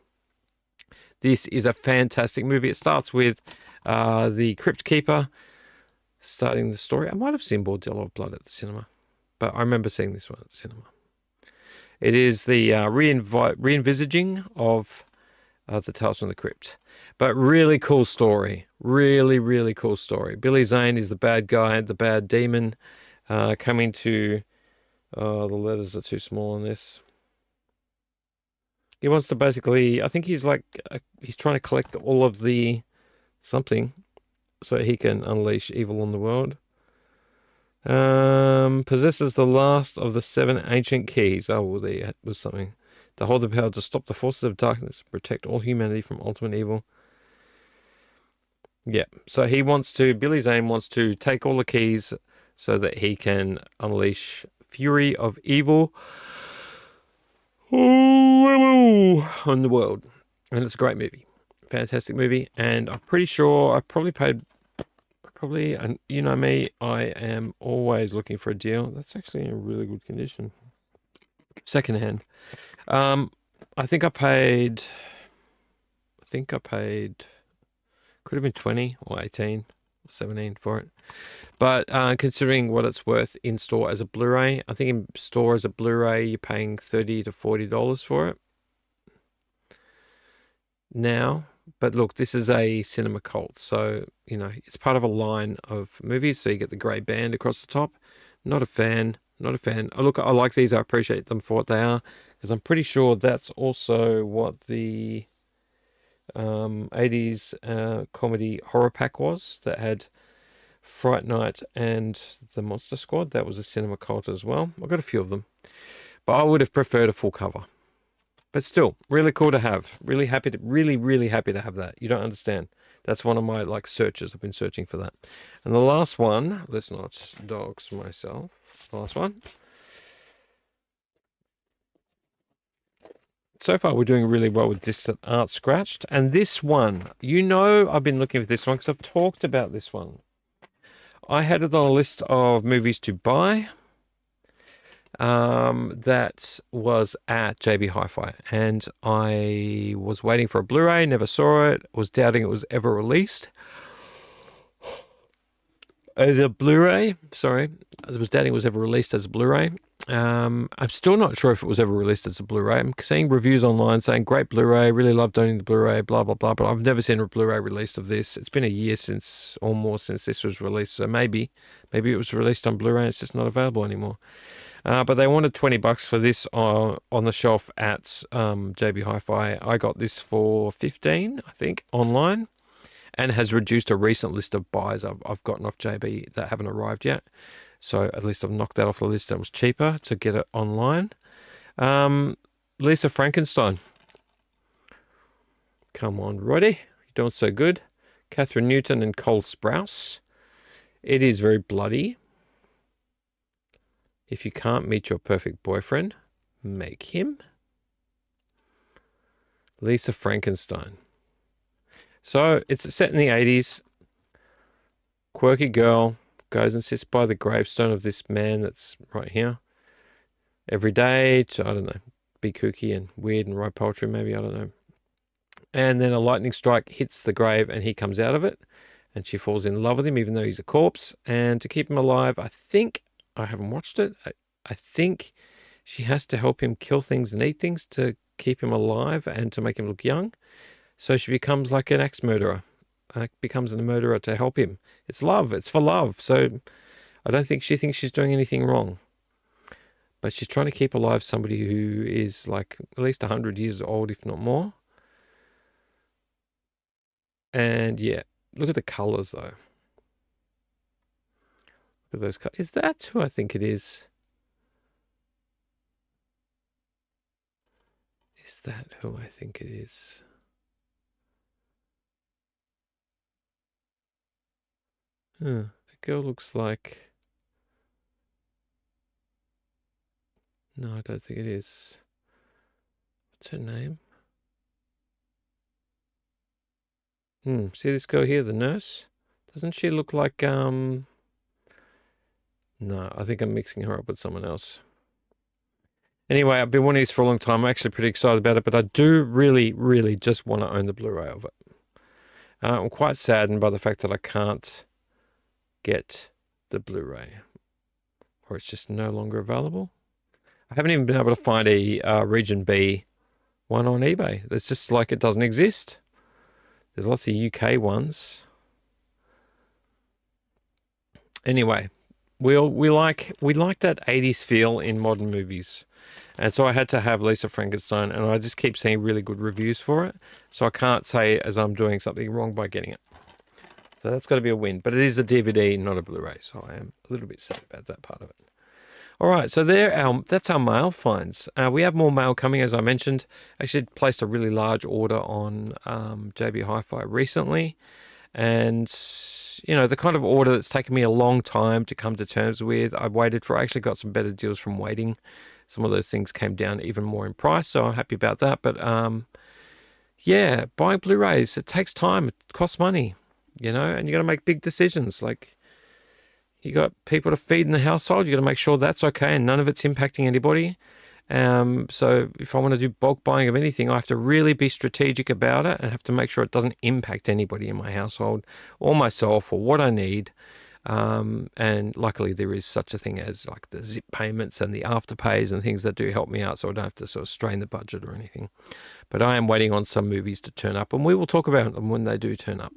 [SPEAKER 1] This is a fantastic movie. It starts with the Crypt Keeper starting the story. I might have seen Bordello of Blood at the cinema, but I remember seeing this one at the cinema. It is the re-envisaging of the Tales from the Crypt. But really cool story. Really, really cool story. Billy Zane is the bad guy, the bad demon, coming to... the letters are too small on this. He wants to basically... I think he's he's trying to collect all of the something so he can unleash evil on the world. Possesses the last of the 7 ancient keys. Oh, well, there was something. To hold the power to stop the forces of darkness, protect all humanity from ultimate evil. Yeah, so Billy Zane wants to take all the keys so that he can unleash fury of evil on the world. And it's a great movie. Fantastic movie. And I'm pretty sure I and you know me, I am always looking for a deal. That's actually in really good condition. Secondhand. I think I paid, could have been 20 or 18 or 17 for it. But considering what it's worth in store as a Blu-ray, I think in store as a Blu-ray, you're paying $30 to $40 for it now. But look, this is a cinema cult, so, it's part of a line of movies, so you get the grey band across the top. Not a fan. Oh, look, I like these. I appreciate them for what they are, because I'm pretty sure that's also what the 80s comedy horror pack was, that had Fright Night and the Monster Squad. That was a cinema cult as well. I got a few of them, but I would have preferred a full cover. But still, really cool to have. Really happy to, really happy to have that. You don't understand. That's one of my like searches. I've been searching for that. And the last one, let's not dox myself. The last one. So far, we're doing really well with Distant Art Scratched. And this one, you know, I've been looking for this one because I've talked about this one. I had it on a list of movies to buy. That was at JB Hi-Fi, and I was waiting for a Blu-ray, never saw it, was doubting it was ever released. As a Blu-ray, sorry, I was doubting it was ever released as a Blu-ray. I'm still not sure if it was ever released as a Blu-ray. I'm seeing reviews online saying great Blu-ray, really loved owning the Blu-ray, blah blah blah. But I've never seen a Blu-ray release of this. It's been a year since or more since this was released, so maybe it was released on Blu-ray. And it's just not available anymore. But they wanted $20 for this on the shelf at JB Hi-Fi. I got this for $15, I think, online, and has reduced a recent list of buys I've gotten off JB that haven't arrived yet. So at least I've knocked that off the list. That was cheaper to get it online. Lisa Frankenstein. Come on, Roddy. You're doing so good. Catherine Newton and Cole Sprouse. It is very bloody. If you can't meet your perfect boyfriend, make him. Lisa Frankenstein. So it's set in the 80s. Quirky girl goes and sits by the gravestone of this man that's right here every day to, I don't know, be kooky and weird and write poetry maybe, I don't know. And then a lightning strike hits the grave and he comes out of it and she falls in love with him even though he's a corpse. And to keep him alive, I think, I haven't watched it, I think she has to help him kill things and eat things to keep him alive and to make him look young. So she becomes like an axe murderer. Becomes a murderer to help him. It's love. It's for love. So I don't think she thinks she's doing anything wrong. But she's trying to keep alive somebody who is like at least 100 years old, if not more. And yeah, look at the colors though. Look at those colors. Is that who I think it is? Is that who I think it is? The girl looks like... No, I don't think it is. What's her name? See this girl here, the nurse? Doesn't she look like, No, I think I'm mixing her up with someone else. Anyway, I've been wanting this for a long time. I'm actually pretty excited about it, but I do really just want to own the Blu-ray of it. I'm quite saddened by the fact that I can't get the Blu-ray, or it's just no longer available. I haven't even been able to find a Region B one on eBay. It's just like it doesn't exist. There's lots of UK ones. Anyway, we like that 80s feel in modern movies. And so I had to have Lisa Frankenstein, and I just keep seeing really good reviews for it. So I can't say as I'm doing something wrong by getting it. So that's got to be a win. But it is a DVD, not a Blu-ray. So I am a little bit sad about that part of it. All right, so that's our mail finds. We have more mail coming, as I mentioned. Actually placed a really large order on JB Hi-Fi recently. And, you know, the kind of order that's taken me a long time to come to terms with. I waited for, I actually got some better deals from waiting. Some of those things came down even more in price, so I'm happy about that. But, yeah, buying Blu-rays, it takes time. It costs money, you know, and you got to make big decisions. Like, you got people to feed in the household. You got to make sure that's okay and none of it's impacting anybody. So if I want to do bulk buying of anything, I have to really be strategic about it and have to make sure it doesn't impact anybody in my household or myself or what I need. And luckily there is such a thing as like the zip payments and the afterpays and things that do help me out, so I don't have to sort of strain the budget or anything. But I am waiting on some movies to turn up, and we will talk about them when they do turn up.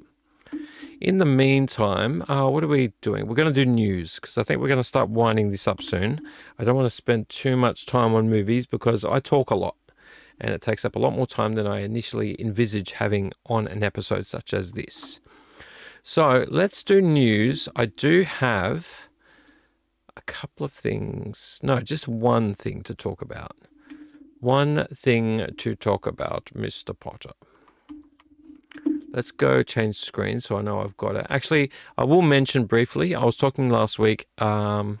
[SPEAKER 1] In the meantime, what are we doing? We're going to do news, because I think we're going to start winding this up soon. I don't want to spend too much time on movies because I talk a lot, and it takes up a lot more time than I initially envisaged having on an episode such as this. So let's do news. I do have a couple of things. No, just one thing to talk about. One thing to talk about, Mr. Potter. Let's go change screen so I know I've got it. Actually, I will mention briefly, I was talking last week to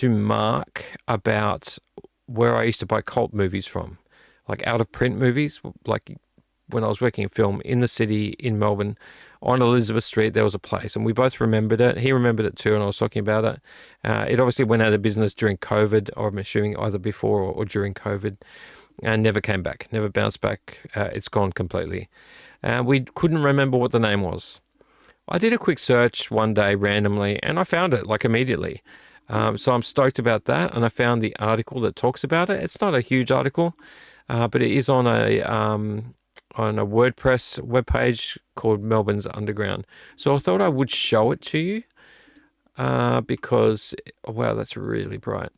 [SPEAKER 1] Mark about where I used to buy cult movies from, like out of print movies, like when I was working in film in the city in Melbourne on Elizabeth Street, there was a place and we both remembered it. He remembered it too, and I was talking about it. It obviously went out of business during COVID, or I'm assuming either before or during COVID, and never came back, never bounced back. It's gone completely. We couldn't remember what the name was. I did a quick search one day randomly and I found it like immediately. So I'm stoked about that, and I found the article that talks about it. It's not a huge article, but it is on a WordPress webpage called Melbourne's Underground. So I thought I would show it to you because, wow, that's really bright.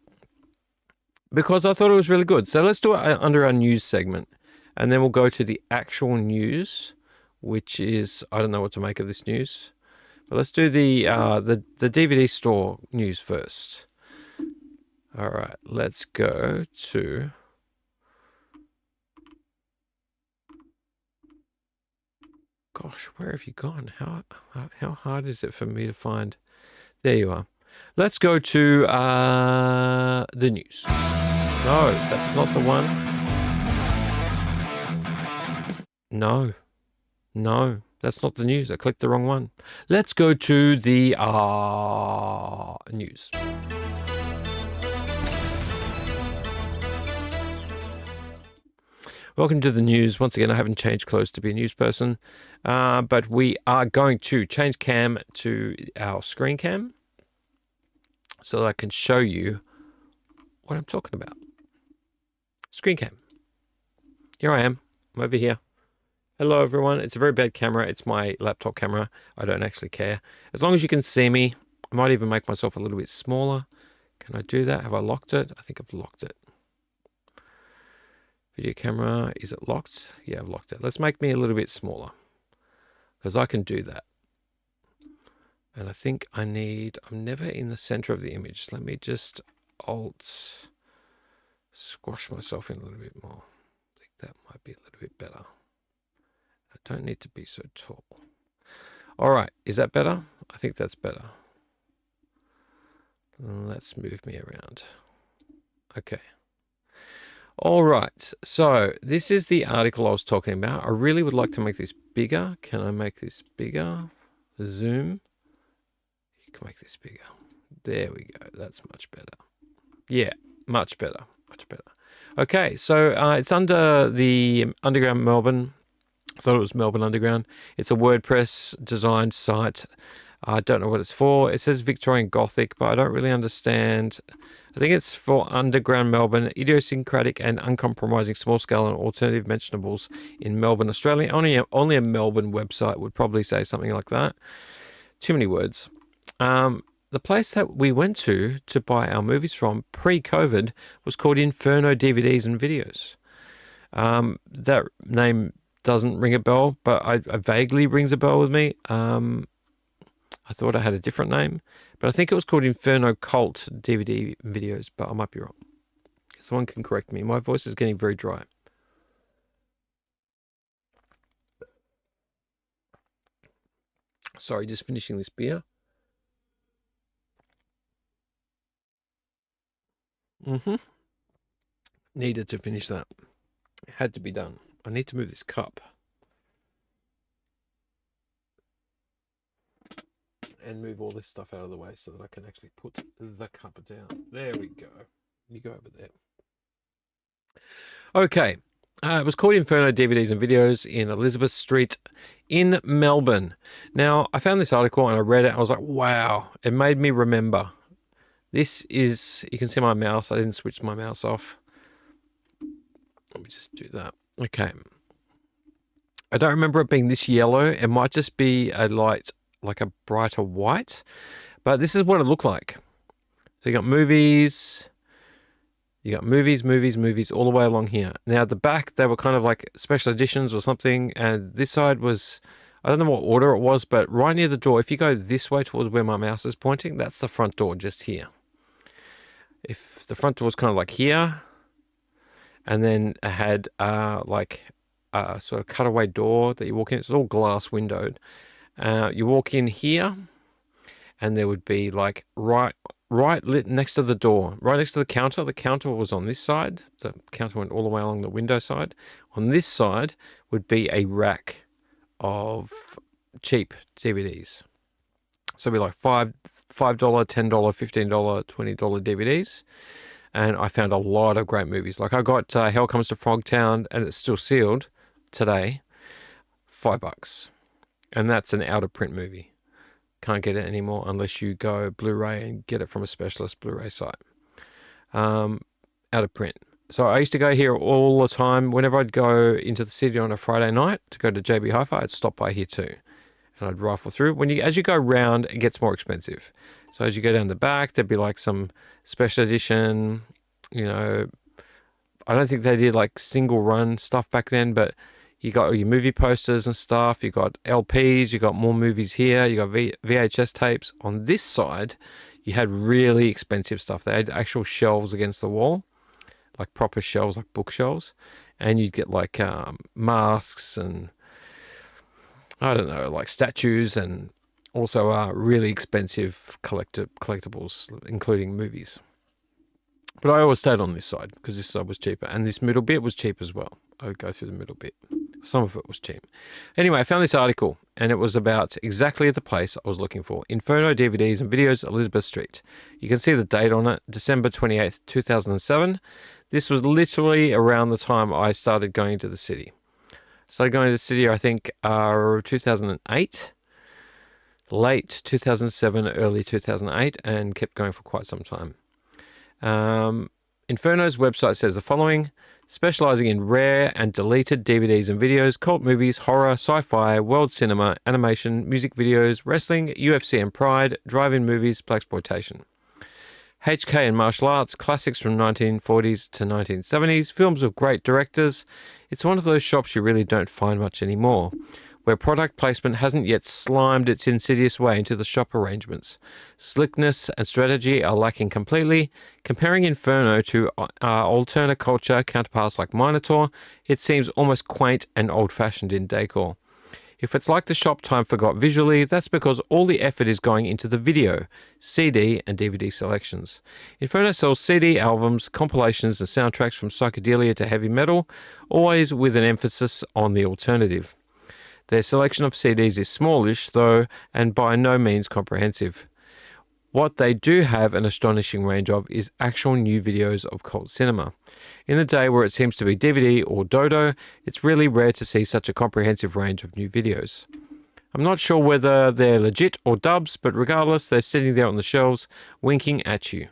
[SPEAKER 1] Because I thought it was really good. So let's do it under our news segment, and then we'll go to the actual news, which is, I don't know what to make of this news. But let's do the DVD store news first. All right, let's go to... Gosh, where have you gone? How hard is it for me to find? There you are. Let's go to the news. No, that's not the one. No, that's not the news. I clicked the wrong one. Let's go to the news. Welcome to the news. Once again, I haven't changed clothes to be a news person, but we are going to change cam to our screen cam so that I can show you what I'm talking about. Screen cam. Here I am. I'm over here. Hello, everyone. It's a very bad camera. It's my laptop camera. I don't actually care. As long as you can see me, I might even make myself a little bit smaller. Can I do that? Have I locked it? I think I've locked it. Video camera, is it locked? Yeah, I've locked it. Let's make me a little bit smaller because I can do that. And I think I'm never in the center of the image. Let me just Alt squash myself in a little bit more. I think that might be a little bit better. I don't need to be so tall. All right, is that better? I think that's better. Let's move me around. Okay. All right, so this is the article I was talking about. I really would like to make this bigger. Can I make this bigger? Zoom. You can make this bigger. There we go. That's much better. Yeah, much better. Much better. Okay, so it's under the Underground Melbourne. I thought it was Melbourne Underground. It's a WordPress designed site. I don't know what it's for. It says Victorian Gothic, but I don't really understand. I think it's for Underground Melbourne, idiosyncratic and uncompromising small-scale and alternative mentionables in Melbourne, Australia. Only a Melbourne website would probably say something like that. Too many words. The place that we went to buy our movies from pre-COVID was called Inferno DVDs and Videos. That name doesn't ring a bell, but it vaguely rings a bell with me. I thought I had a different name, but I think it was called Inferno Cult DVD Videos, but I might be wrong. Someone can correct me. My voice is getting very dry. Sorry, just finishing this beer. Needed to finish that. It had to be done. I need to move this cup. And move all this stuff out of the way so that I can actually put the cup down. There we go. You go over there. Okay. It was called Inferno DVDs and Videos in Elizabeth Street in Melbourne. Now, I found this article and I read it. I was like, wow. It made me remember. This is, you can see my mouse. I didn't switch my mouse off. Let me just do that. Okay. I don't remember it being this yellow. It might just be a light, like a brighter white, but this is what it looked like. So you got movies, movies all the way along here. Now at the back, they were kind of like special editions or something, and this side was, I don't know what order it was, but right near the door, if you go this way towards where my mouse is pointing, that's the front door just here. If the front door was kind of like here, and then it had like a sort of cutaway door that you walk in. It's all glass windowed. You walk in here, and there would be like right lit next to the door, right next to the counter. The counter was on this side. The counter went all the way along the window side. On this side would be a rack of cheap DVDs. So it'd be like $5, $10, $15, $20 DVDs. And I found a lot of great movies. Like I got Hell Comes to Frogtown, and it's still sealed today, $5. And that's an out of print movie. Can't get it anymore unless you go Blu-ray and get it from a specialist Blu-ray site. Out of print. So I used to go here all the time. Whenever I'd go into the city on a Friday night to go to JB Hi-Fi, I'd stop by here too. And I'd rifle through. As you go round, it gets more expensive. So as you go down the back, there'd be like some special edition, you know, I don't think they did like single run stuff back then, but you got your movie posters and stuff. You got LPs, you got more movies here. You got VHS tapes. On this side, you had really expensive stuff. They had actual shelves against the wall, like proper shelves, like bookshelves. And you'd get like masks and I don't know, like statues, and also really expensive collectibles, including movies. But I always stayed on this side because this side was cheaper, and this middle bit was cheap as well. I would go through the middle bit. Some of it was cheap. Anyway, I found this article, and it was about exactly the place I was looking for. Inferno DVDs and Videos, Elizabeth Street. You can see the date on it, December 28th, 2007. This was literally around the time I started going to the city. Started going to the city, I think, 2008, late 2007, early 2008, and kept going for quite some time. Inferno's website says the following: specializing in rare and deleted DVDs and videos, cult movies, horror, sci-fi, world cinema, animation, music videos, wrestling, UFC and Pride, drive-in movies, blaxploitation. HK and martial arts, classics from 1940s to 1970s, films of great directors. It's one of those shops you really don't find much anymore, where product placement hasn't yet slimed its insidious way into the shop arrangements. Slickness and strategy are lacking completely. Comparing Inferno to alternate culture counterparts like Minotaur, it seems almost quaint and old-fashioned in decor. If it's like the shop time forgot visually, that's because all the effort is going into the video, CD and DVD selections. Inferno sells CD albums, compilations and soundtracks from psychedelia to heavy metal, always with an emphasis on the alternative. Their selection of CDs is smallish, though, and by no means comprehensive. What they do have an astonishing range of is actual new videos of cult cinema. In the day where it seems to be DVD or Dodo, it's really rare to see such a comprehensive range of new videos. I'm not sure whether they're legit or dubs, but regardless, they're sitting there on the shelves, winking at you.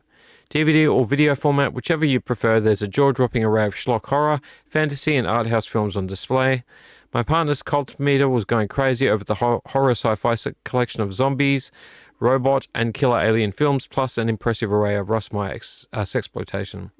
[SPEAKER 1] DVD or video format, whichever you prefer, there's a jaw-dropping array of schlock horror, fantasy and art house films on display. My partner's cult meter was going crazy over the horror sci-fi collection of zombies, robot and killer alien films, plus an impressive array of Russ Meyer sexploitation.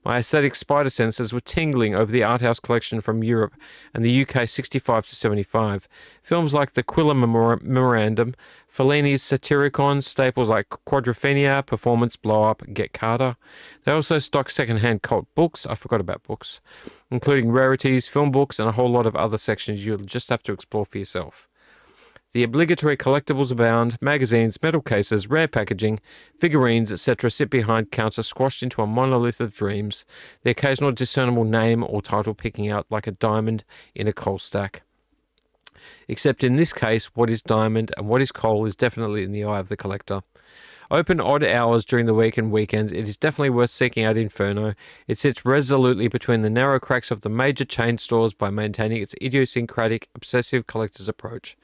[SPEAKER 1] My aesthetic spider senses were tingling over the art house collection from Europe and the UK 65 to 75. Films like The Quilla Memorandum, Fellini's Satyricon, staples like Quadrophenia, Performance, Blow Up, Get Carter. They also stock second-hand cult books. I forgot about books, including rarities, film books, and a whole lot of other sections you'll just have to explore for yourself. The obligatory collectibles abound. Magazines, metal cases, rare packaging, figurines, etc. sit behind counter squashed into a monolith of dreams, the occasional discernible name or title picking out like a diamond in a coal stack. Except in this case, what is diamond and what is coal is definitely in the eye of the collector. Open odd hours during the week and weekends, it is definitely worth seeking out Inferno. It sits resolutely between the narrow cracks of the major chain stores by maintaining its idiosyncratic, obsessive collector's approach.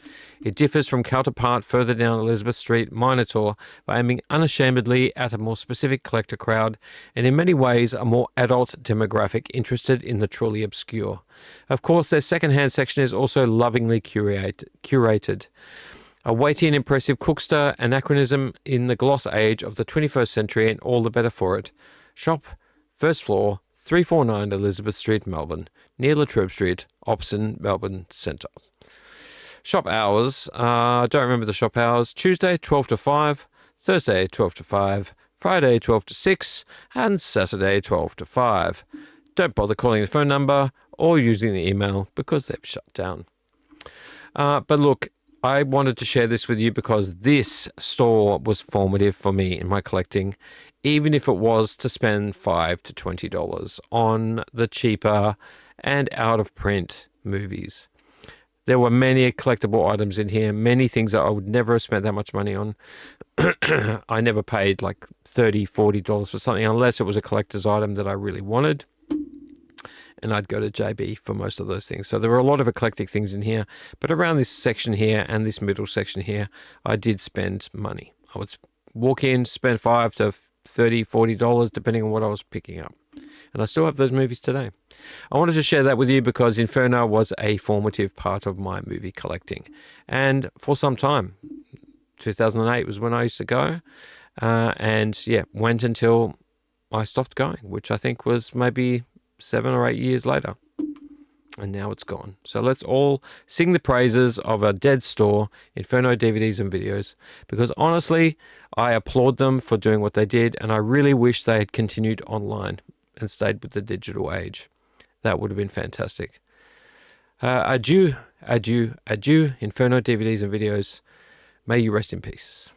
[SPEAKER 1] It differs from counterpart further down Elizabeth Street, Minotaur, by aiming unashamedly at a more specific collector crowd, and in many ways a more adult demographic interested in the truly obscure. Of course, their second-hand section is also lovingly curated. A weighty and impressive Cookster anachronism in the gloss age of the 21st century, and all the better for it. Shop, first floor, 349 Elizabeth Street, Melbourne, near Latrobe Street, Opson, Melbourne Centre. Shop hours. I don't remember the shop hours. Tuesday, 12 to 5. Thursday, 12 to 5. Friday, 12 to 6. And Saturday, 12 to 5. Don't bother calling the phone number or using the email because they've shut down. But look, I wanted to share this with you because this store was formative for me in my collecting, even if it was to spend $5 to $20 on the cheaper and out of print movies. There were many collectible items in here, many things that I would never have spent that much money on. I never paid like $30, $40 for something unless it was a collector's item that I really wanted. And I'd go to JB for most of those things. So there were a lot of eclectic things in here. But around this section here and this middle section here, I did spend money. I would walk in, spend $5 to $30, $40, depending on what I was picking up. And I still have those movies today. I wanted to share that with you because Inferno was a formative part of my movie collecting. And for some time, 2008 was when I used to go. And yeah, went until I stopped going, which I think was maybe 7 or 8 years later, and now it's gone. So let's all sing the praises of a dead store, Inferno DVDs and videos, because honestly, I applaud them for doing what they did, and I really wish they had continued online and stayed with the digital age. That would have been fantastic. Adieu, adieu, adieu, Inferno DVDs and videos. May you rest in peace.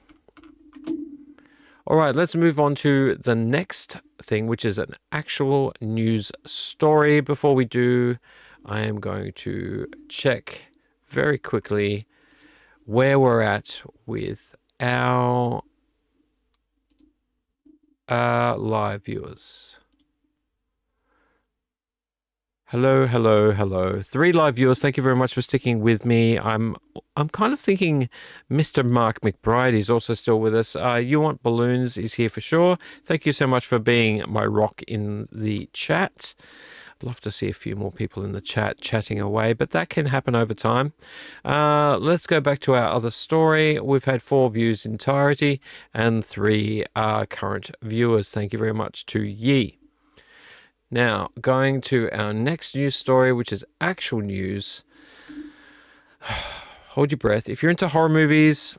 [SPEAKER 1] All right, let's move on to the next thing, which is an actual news story. Before we do, I am going to check very quickly where we're at with our live viewers. Hello, hello, hello. 3 live viewers. Thank you very much for sticking with me. I'm kind of thinking Mr. Mark McBride is also still with us. You Want Balloons is here for sure. Thank you so much for being my rock in the chat. I'd love to see a few more people in the chat chatting away, but that can happen over time. Let's go back to our other story. We've had 4 views in entirety and 3 current viewers. Thank you very much to Yi. Now, going to our next news story, which is actual news. Hold your breath. If you're into horror movies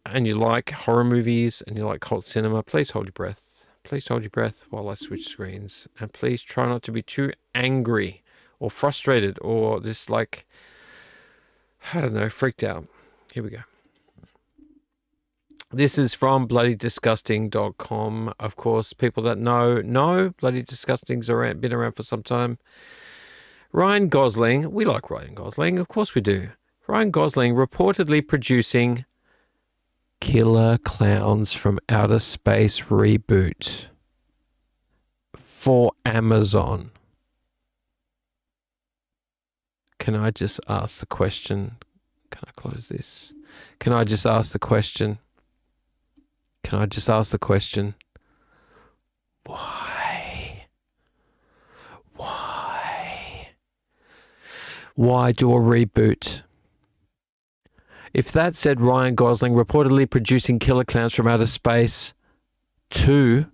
[SPEAKER 1] and you like horror movies and you like cult cinema, please hold your breath. Please hold your breath while I switch screens. And please try not to be too angry or frustrated or just like, I don't know, freaked out. Here we go. This is from bloodydisgusting.com. Of course, people that know Bloody Disgusting's been around for some time. Ryan Gosling, we like Ryan Gosling, of course we do. Ryan Gosling reportedly producing Killer Clowns from Outer Space reboot for Amazon. Can I just ask the question? Can I close this? Can I just ask the question? Can I just ask the question? Why? Why? Why do a reboot? If that said Ryan Gosling reportedly producing Killer Clowns from Outer Space 2,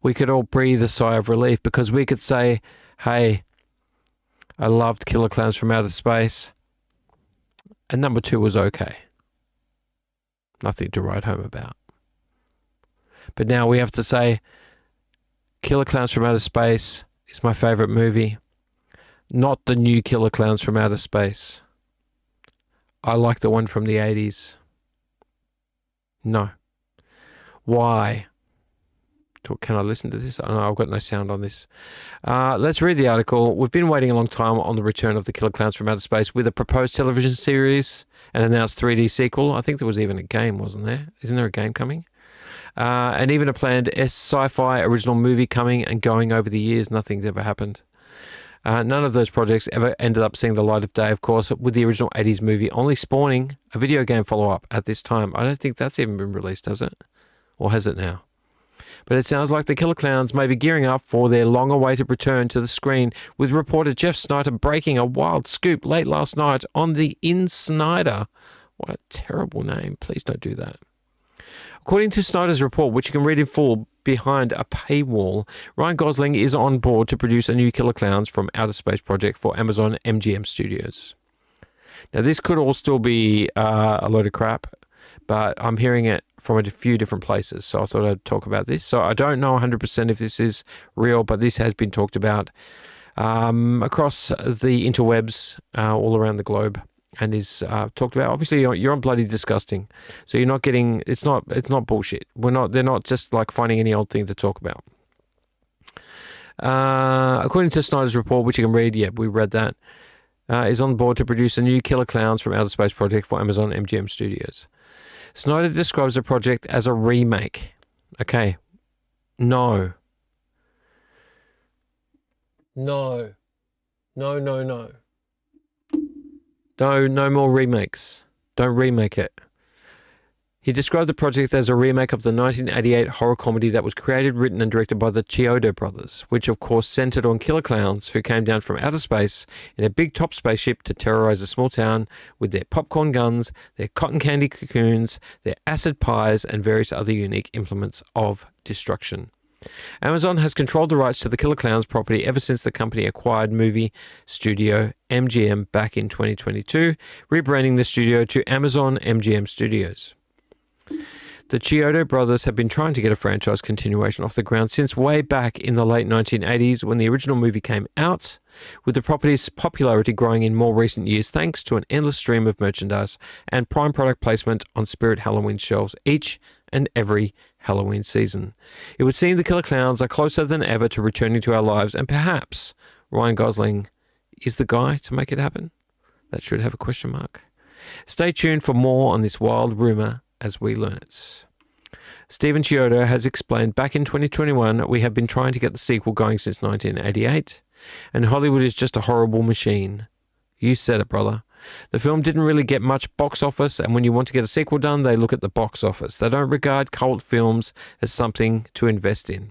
[SPEAKER 1] we could all breathe a sigh of relief because we could say, hey, I loved Killer Clowns from Outer Space, and number 2 was okay. Nothing to write home about. But now we have to say, Killer Clowns from Outer Space is my favorite movie. Not the new Killer Clowns from Outer Space. I like the one from the 80s. No. Why? Can I listen to this? Oh, no, I've got no sound on this. Let's read the article. We've been waiting a long time on the return of the Killer Clowns from Outer Space with a proposed television series, an announced 3D sequel. I think there was even a game, wasn't there? Isn't there a game coming? And even a planned sci-fi original movie coming and going over the years. Nothing's ever happened. None of those projects ever ended up seeing the light of day, of course, with the original 80s movie only spawning a video game follow-up at this time. I don't think that's even been released, has it? Or has it now? But it sounds like the Killer Clowns may be gearing up for their long-awaited return to the screen, with reporter Jeff Snyder breaking a wild scoop late last night on the In Snyder. What a terrible name. Please don't do that. According to Snyder's report, which you can read in full behind a paywall, Ryan Gosling is on board to produce a new Killer Clowns from Outer Space project for Amazon MGM Studios. Now, this could all still be a load of crap, but I'm hearing it from a few different places, so I thought I'd talk about this. So I don't know 100% if this is real, but this has been talked about across the interwebs all around the globe, and is talked about. Obviously, you're on Bloody Disgusting, so you're not getting. It's not bullshit. They're not just like finding any old thing to talk about. According to Snyder's report, which you can read, we read that, is on board to produce a new Killer Clowns from Outer Space project for Amazon MGM Studios. Snyder describes the project as a remake. Okay. No. No. No, no, no. No more remakes. Don't remake it. He described the project as a remake of the 1988 horror comedy that was created, written and directed by the Chiodo brothers, which of course centered on killer clowns who came down from outer space in a big top spaceship to terrorize a small town with their popcorn guns, their cotton candy cocoons, their acid pies, and various other unique implements of destruction. Amazon has controlled the rights to the Killer Clowns property ever since the company acquired movie studio MGM back in 2022, rebranding the studio to Amazon MGM Studios. The Chiodo brothers have been trying to get a franchise continuation off the ground since way back in the late 1980s when the original movie came out, with the property's popularity growing in more recent years thanks to an endless stream of merchandise and prime product placement on Spirit Halloween shelves each and every Halloween season. It would seem the Killer Clowns are closer than ever to returning to our lives, and perhaps Ryan Gosling is the guy to make it happen. That should have a question mark. Stay tuned for more on this wild rumour as we learn it. Stephen Chiodo has explained back in 2021 we have been trying to get the sequel going since 1988, and Hollywood is just a horrible machine. You said it, brother. The film didn't really get much box office, and when you want to get a sequel done, they look at the box office. They don't regard cult films as something to invest in.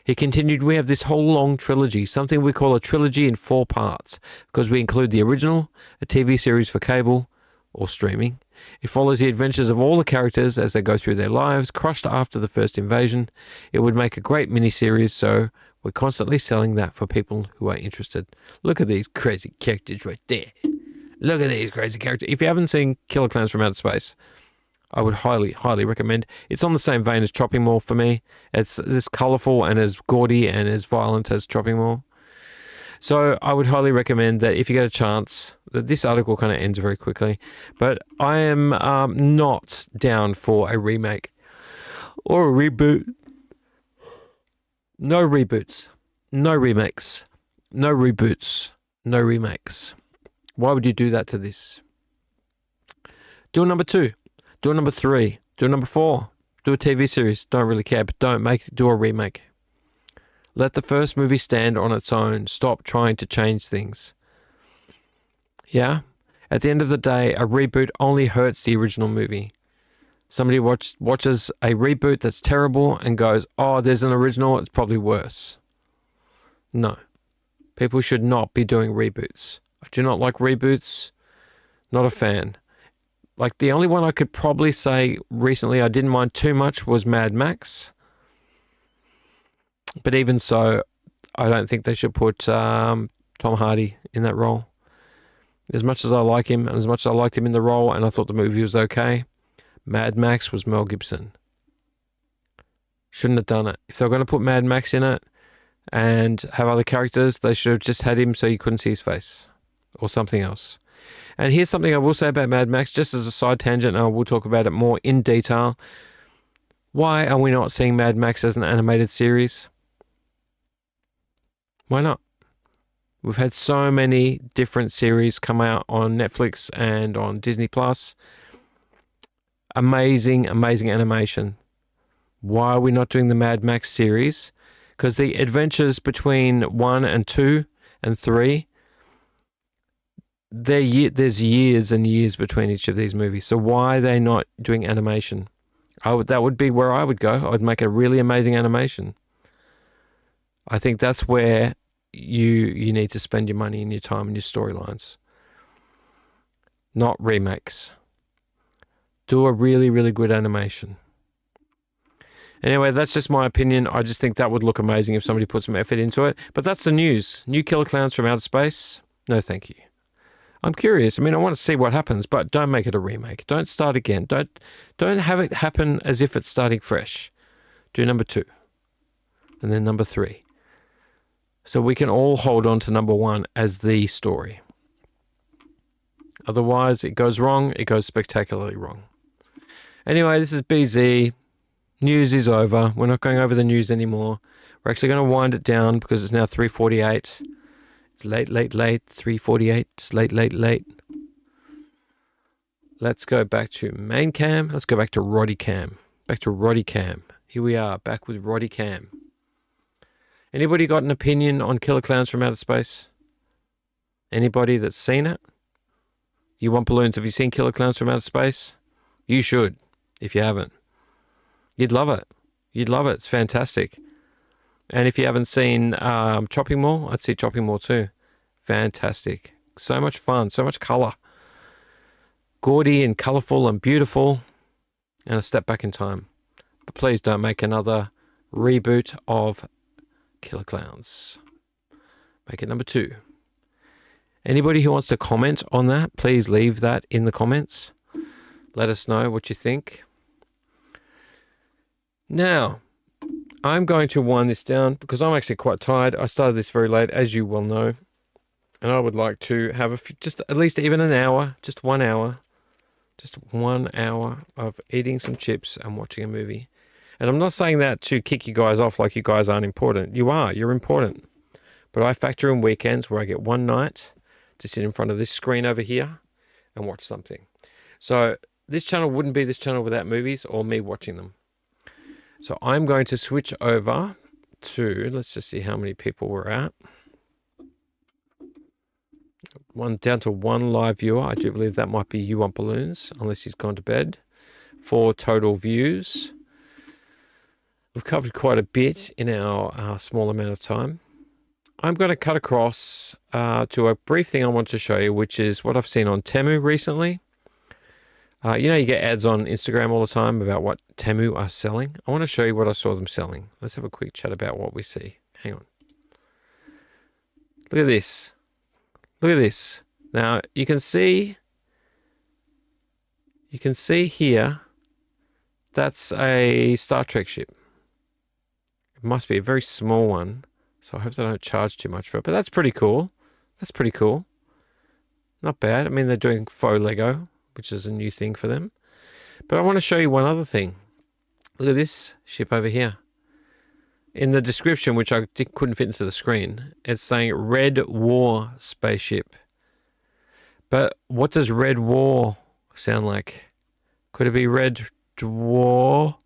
[SPEAKER 1] He continued, we have this whole long trilogy, something we call a trilogy in 4 parts, because we include the original, a TV series for cable or streaming. It follows the adventures of all the characters as they go through their lives, crushed after the first invasion. It would make a great miniseries, so we're constantly selling that for people who are interested. Look at these crazy characters right there. Look at these crazy characters. If you haven't seen Killer Clowns from Outer Space, I would highly, highly recommend. It's on the same vein as Chopping Mall for me. It's as colourful and as gaudy and as violent as Chopping Mall. So I would highly recommend that if you get a chance, that this article kind of ends very quickly, but I am not down for a remake or a reboot. No reboots, no remakes, no reboots, no remakes. Why would you do that to this? Do a number 2, do a number 3, do a number 4, do a TV series. Don't really care, but do a remake. Let the first movie stand on its own. Stop trying to change things. Yeah? At the end of the day, a reboot only hurts the original movie. Somebody watches a reboot that's terrible and goes, oh, there's an original, it's probably worse. No. People should not be doing reboots. I do not like reboots. Not a fan. Like, the only one I could probably say recently I didn't mind too much was Mad Max. But even so, I don't think they should put Tom Hardy in that role. As much as I like him, and as much as I liked him in the role, and I thought the movie was okay, Mad Max was Mel Gibson. Shouldn't have done it. If they were going to put Mad Max in it and have other characters, they should have just had him so you couldn't see his face. Or something else. And here's something I will say about Mad Max, just as a side tangent, and I will talk about it more in detail. Why are we not seeing Mad Max as an animated series? Why not? We've had so many different series come out on Netflix and on Disney Plus. Amazing, amazing animation. Why are we not doing the Mad Max series? Because the adventures between 1 and 2 and 3, there's years and years between each of these movies. So why are they not doing animation? That would be where I would go. I would make a really amazing animation. I think that's where you need to spend your money and your time and your storylines. Not remakes. Do a really, really good animation. Anyway, that's just my opinion. I just think that would look amazing if somebody put some effort into it. But that's the news. New Killer Clowns from Outer Space? No, thank you. I'm curious. I mean, I want to see what happens, but don't make it a remake. Don't start again. Don't have it happen as if it's starting fresh. Do number 2 and then number 3. So we can all hold on to number 1 as the story. Otherwise, it goes wrong. It goes spectacularly wrong. Anyway, this is BZ. News is over. We're not going over the news anymore. We're actually going to wind it down because it's now 3:48. It's late, 3:48. It's late. Let's go back to main cam. Let's go back to Roddy cam. Here we are, back with Roddy cam. Anybody got an opinion on Killer Clowns from Outer Space? Anybody that's seen it? You want balloons? Have you seen Killer Clowns from Outer Space? You should, if you haven't. You'd love it. It's fantastic. And if you haven't seen Chopping Mall, I'd see Chopping Mall too. Fantastic. So much fun, so much colour. Gaudy and colourful and beautiful. And a step back in time. But please don't make another reboot of Killer Clowns. Make it number 2. Anybody who wants to comment on that, please leave that in the comments. Let us know what you think. Now, I'm going to wind this down because I'm actually quite tired. I started this very late, as you well know. And I would like to have just at least even an hour, just 1 hour. Just 1 hour of eating some chips and watching a movie. And I'm not saying that to kick you guys off like you guys aren't important. You are. You're important. But I factor in weekends where I get one night to sit in front of this screen over here and watch something. So this channel wouldn't be this channel without movies or me watching them. So I'm going to switch over to, let's just see how many people we're at. Down to 1 live viewer. I do believe that might be You Want Balloons, unless he's gone to bed. 4 total views. We've covered quite a bit in our small amount of time. I'm going to cut across to a brief thing I want to show you, which is what I've seen on Temu recently. You get ads on Instagram all the time about what Temu are selling. I want to show you what I saw them selling. Let's have a quick chat about what we see. Hang on. Look at this. Now, you can see here, that's a Star Trek ship. It must be a very small one, so I hope they don't charge too much for it. But that's pretty cool. Not bad. I mean, they're doing faux Lego, which is a new thing for them. But I want to show you one other thing. Look at this ship over here. In the description, which I couldn't fit into the screen, it's saying Red War spaceship. But what does Red War sound like? Could it be Red Dwarf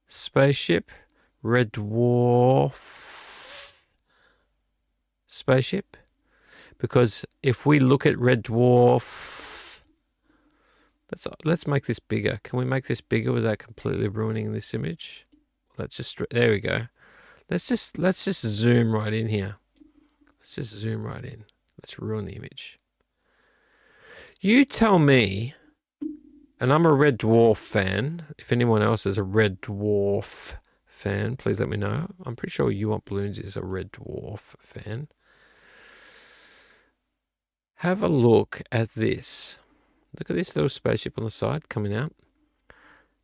[SPEAKER 1] spaceship? Red Dwarf spaceship? Because if we look at Red Dwarf, let's make this bigger. Can we make this bigger without completely ruining this image? There we go. Let's just zoom right in here. Let's ruin the image. You tell me, and I'm a Red Dwarf fan. If anyone else is a Red Dwarf fan, please let me know. I'm pretty sure You Want Balloons is a Red Dwarf fan. Have a look at this. Look at this little spaceship on the side coming out.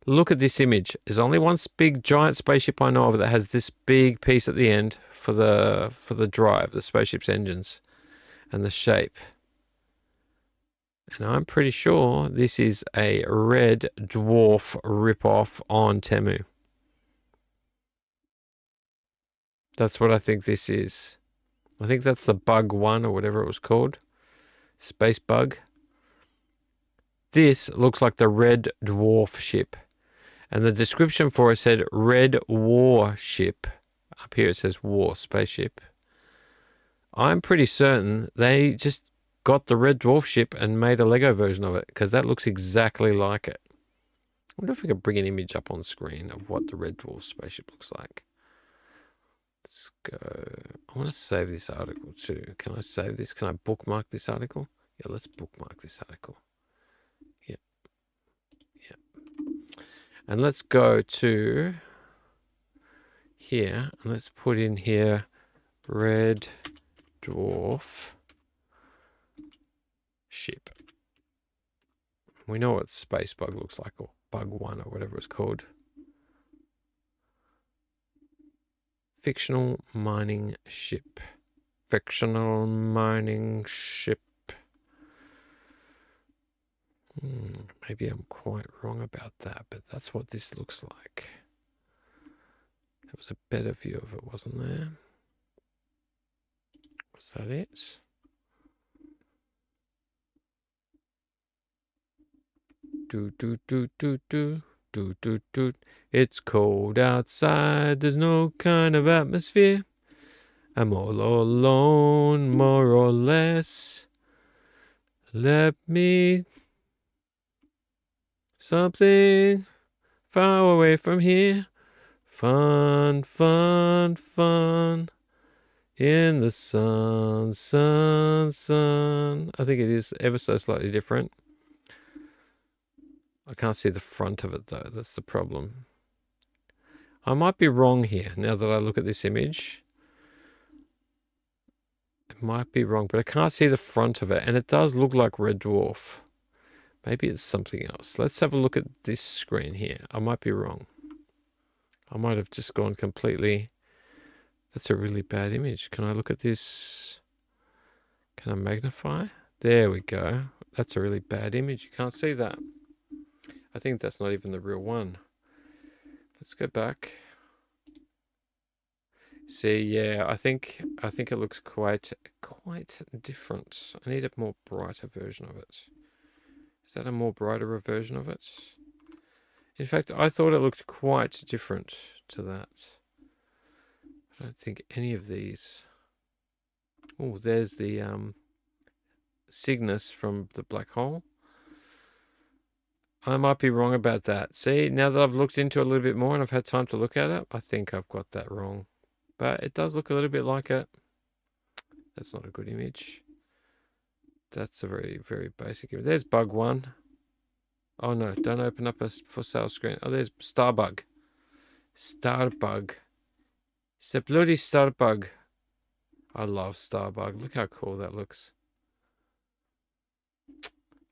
[SPEAKER 1] Look at this image. There's only one big giant spaceship I know of that has this big piece at the end for the drive, the spaceship's engines, and the shape. And I'm pretty sure this is a Red Dwarf ripoff on Temu. That's what I think this is. I think that's the Bug 1 or whatever it was called. Space Bug. This looks like the Red Dwarf ship. And the description for it said Red War ship. Up here it says War spaceship. I'm pretty certain they just got the Red Dwarf ship and made a Lego version of it, because that looks exactly like it. I wonder if we can bring an image up on screen of what the Red Dwarf spaceship looks like. Let's go. I want to save this article too. Can I save this? Can I bookmark this article? Yeah, let's bookmark this article. Yep. And let's go to here and let's put in here Red Dwarf ship. We know what Space Bug looks like, or Bug One, or whatever it's called. Fictional mining ship. Fictional mining ship. Maybe I'm quite wrong about that, but that's what this looks like. There was a better view of it, wasn't there? Was that it? Do do do do do do do do. It's cold outside. There's no kind of atmosphere. I'm all alone, more or less. Let me something far away from here. Fun, fun, fun. In the sun, sun, sun. I think it is ever so slightly different. I can't see the front of it though. That's the problem. I might be wrong here now that I look at this image. It might be wrong, but I can't see the front of it. And it does look like Red Dwarf. Maybe it's something else. Let's have a look at this screen here. I might be wrong. I might have just gone completely... That's a really bad image. Can I look at this? Can I magnify? There we go. That's a really bad image. You can't see that. I think that's not even the real one. Let's go back. See, yeah, I think it looks quite different. I need a more brighter version of it. Is that a more brighter version of it? In fact, I thought it looked quite different to that. I don't think any of these... Oh, there's the Cygnus from the black hole. I might be wrong about that. See, now that I've looked into it a little bit more and I've had time to look at it, I think I've got that wrong. But it does look a little bit like it. That's not a good image. That's a very, very basic image. There's Bug One. Oh no, don't open up a for sale screen. Oh, there's Starbug. Starbug. It's a bloody Starbug. I love Starbug. Look how cool that looks.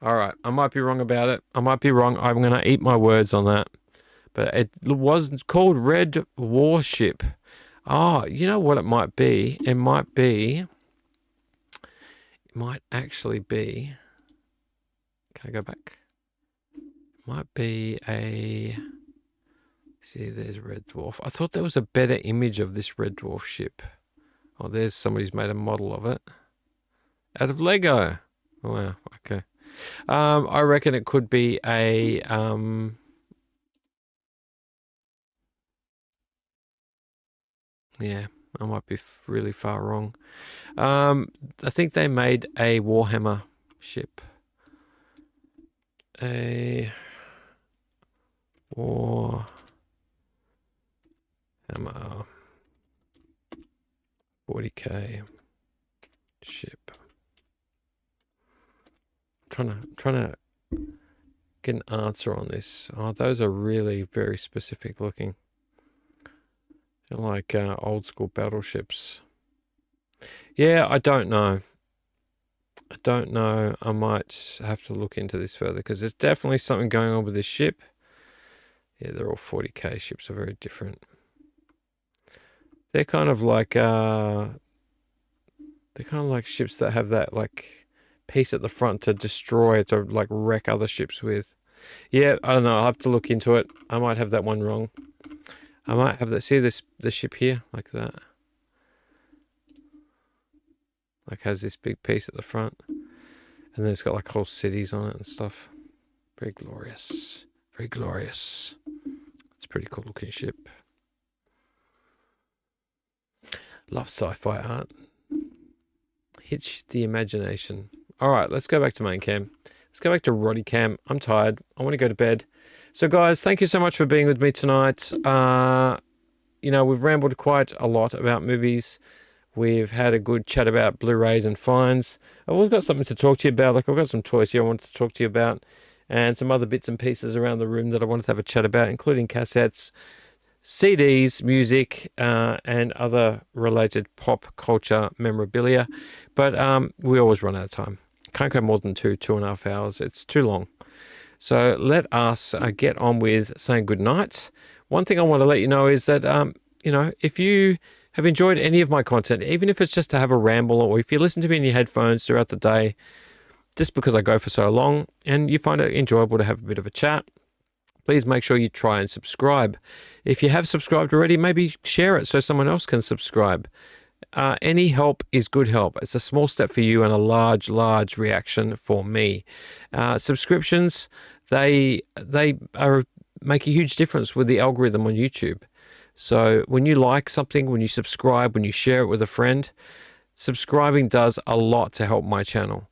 [SPEAKER 1] Alright, I might be wrong about it. I might be wrong. I'm going to eat my words on that. But it was called Red Warship. Oh, you know what it might be? It might actually be... Can I go back? Might be a... See, there's Red Dwarf. I thought there was a better image of this Red Dwarf ship. Oh, there's somebody's made a model of it. Out of Lego. Oh, wow, okay. I reckon it could be a... Yeah, I might be really far wrong. I think they made a Warhammer ship. A Warhammer Hammer 40k ship. Trying to get an answer on this. Oh, those are really very specific looking. They're like old school battleships. Yeah, I don't know. I might have to look into this further because there's definitely something going on with this ship. Yeah, they're all 40k ships, are very different. They're kind of like ships that have that like piece at the front to destroy, to like wreck other ships with. Yeah, I don't know. I'll have to look into it. I might have that one wrong. I might have that. See the ship here, like that. Like has this big piece at the front, and then it's got like whole cities on it and stuff. Very glorious. Very glorious. It's a pretty cool looking ship. Love sci-fi art. Hits the imagination. All right, let's go back to main cam. Let's go back to Roddy cam. I'm tired. I want to go to bed. So guys, thank you so much for being with me tonight. You know, we've rambled quite a lot about movies. We've had a good chat about Blu-rays and fines. I've always got something to talk to you about. Like I've got some toys here I wanted to talk to you about, and some other bits and pieces around the room that I wanted to have a chat about, including cassettes, CDs, music, and other related pop culture memorabilia. But we always run out of time. Can't go more than 2.5 hours. It's too long. So let us get on with saying good night. One thing I want to let you know is that, if you have enjoyed any of my content, even if it's just to have a ramble, or if you listen to me in your headphones throughout the day, just because I go for so long and you find it enjoyable to have a bit of a chat, please make sure you try and subscribe. If you have subscribed already, maybe share it so someone else can subscribe. Any help is good help. It's a small step for you and a large, large reaction for me. Subscriptions, they make a huge difference with the algorithm on YouTube. So when you like something, when you subscribe, when you share it with a friend, subscribing does a lot to help my channel.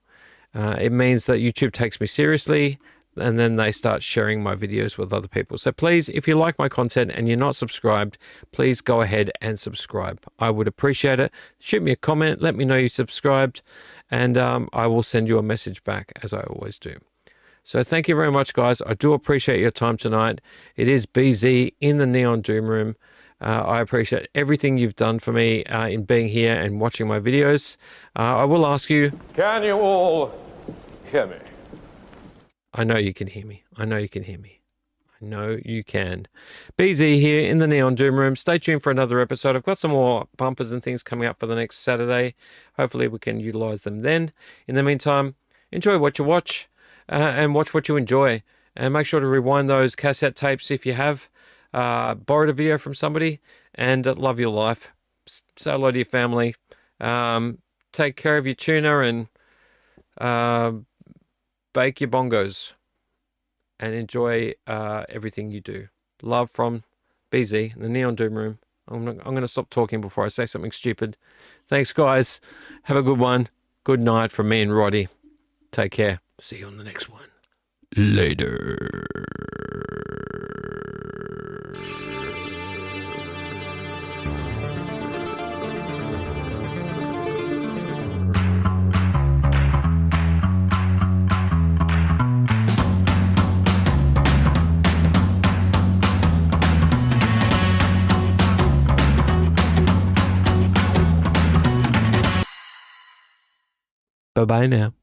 [SPEAKER 1] It means that YouTube takes me seriously, and then they start sharing my videos with other people. So please, if you like my content and you're not subscribed, please go ahead and subscribe. I would appreciate it. Shoot me a comment, let me know you subscribed, and I will send you a message back, as I always do. So thank you very much, guys. I do appreciate your time tonight. It is BZ in the Neon Doom Room. I appreciate everything you've done for me in being here and watching my videos. I will ask you...
[SPEAKER 2] Can you all hear me?
[SPEAKER 1] I know you can hear me. I know you can hear me. I know you can. BZ here in the Neon Doom Room. Stay tuned for another episode. I've got some more bumpers and things coming up for the next Saturday. Hopefully we can utilize them then. In the meantime, enjoy what you watch and watch what you enjoy. And make sure to rewind those cassette tapes if you have. Borrowed a video from somebody, and love your life. Say hello to your family. Take care of your tuna, and bake your bongos, and enjoy everything you do. Love from BZ, the Neon Doom Room. I'm going to stop talking before I say something stupid. Thanks, guys. Have a good one. Good night from me and Roddy. Take care. See you on the next one. Later. Bye-bye now.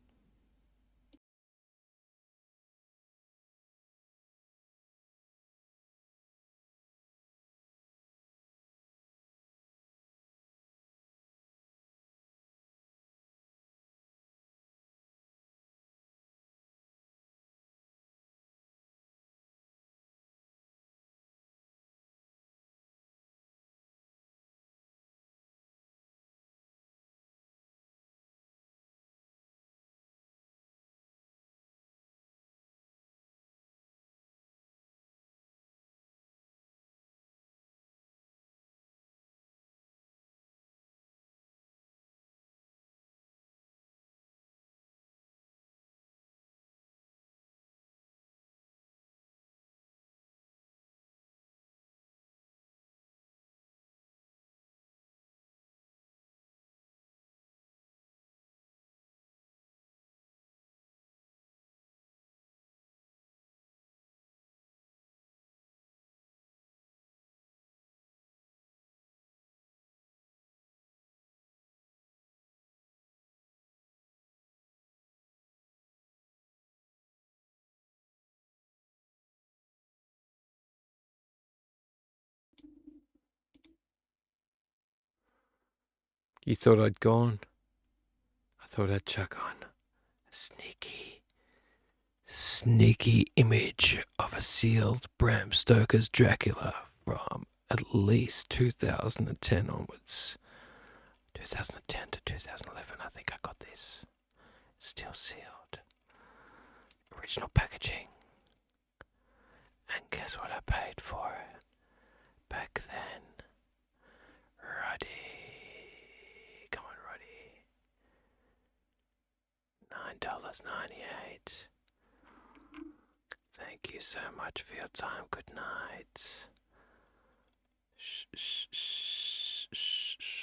[SPEAKER 1] You thought I'd gone? I thought I'd chuck on a sneaky image of a sealed Bram Stoker's Dracula from at least 2010 onwards. 2010 to 2011, I think I got this. Still sealed. Original packaging. And guess what I paid for it back then? Roddy. Come on, Roddy. $9.98. Thank you so much for your time. Good night. Shh, shh, shh, shh, shh.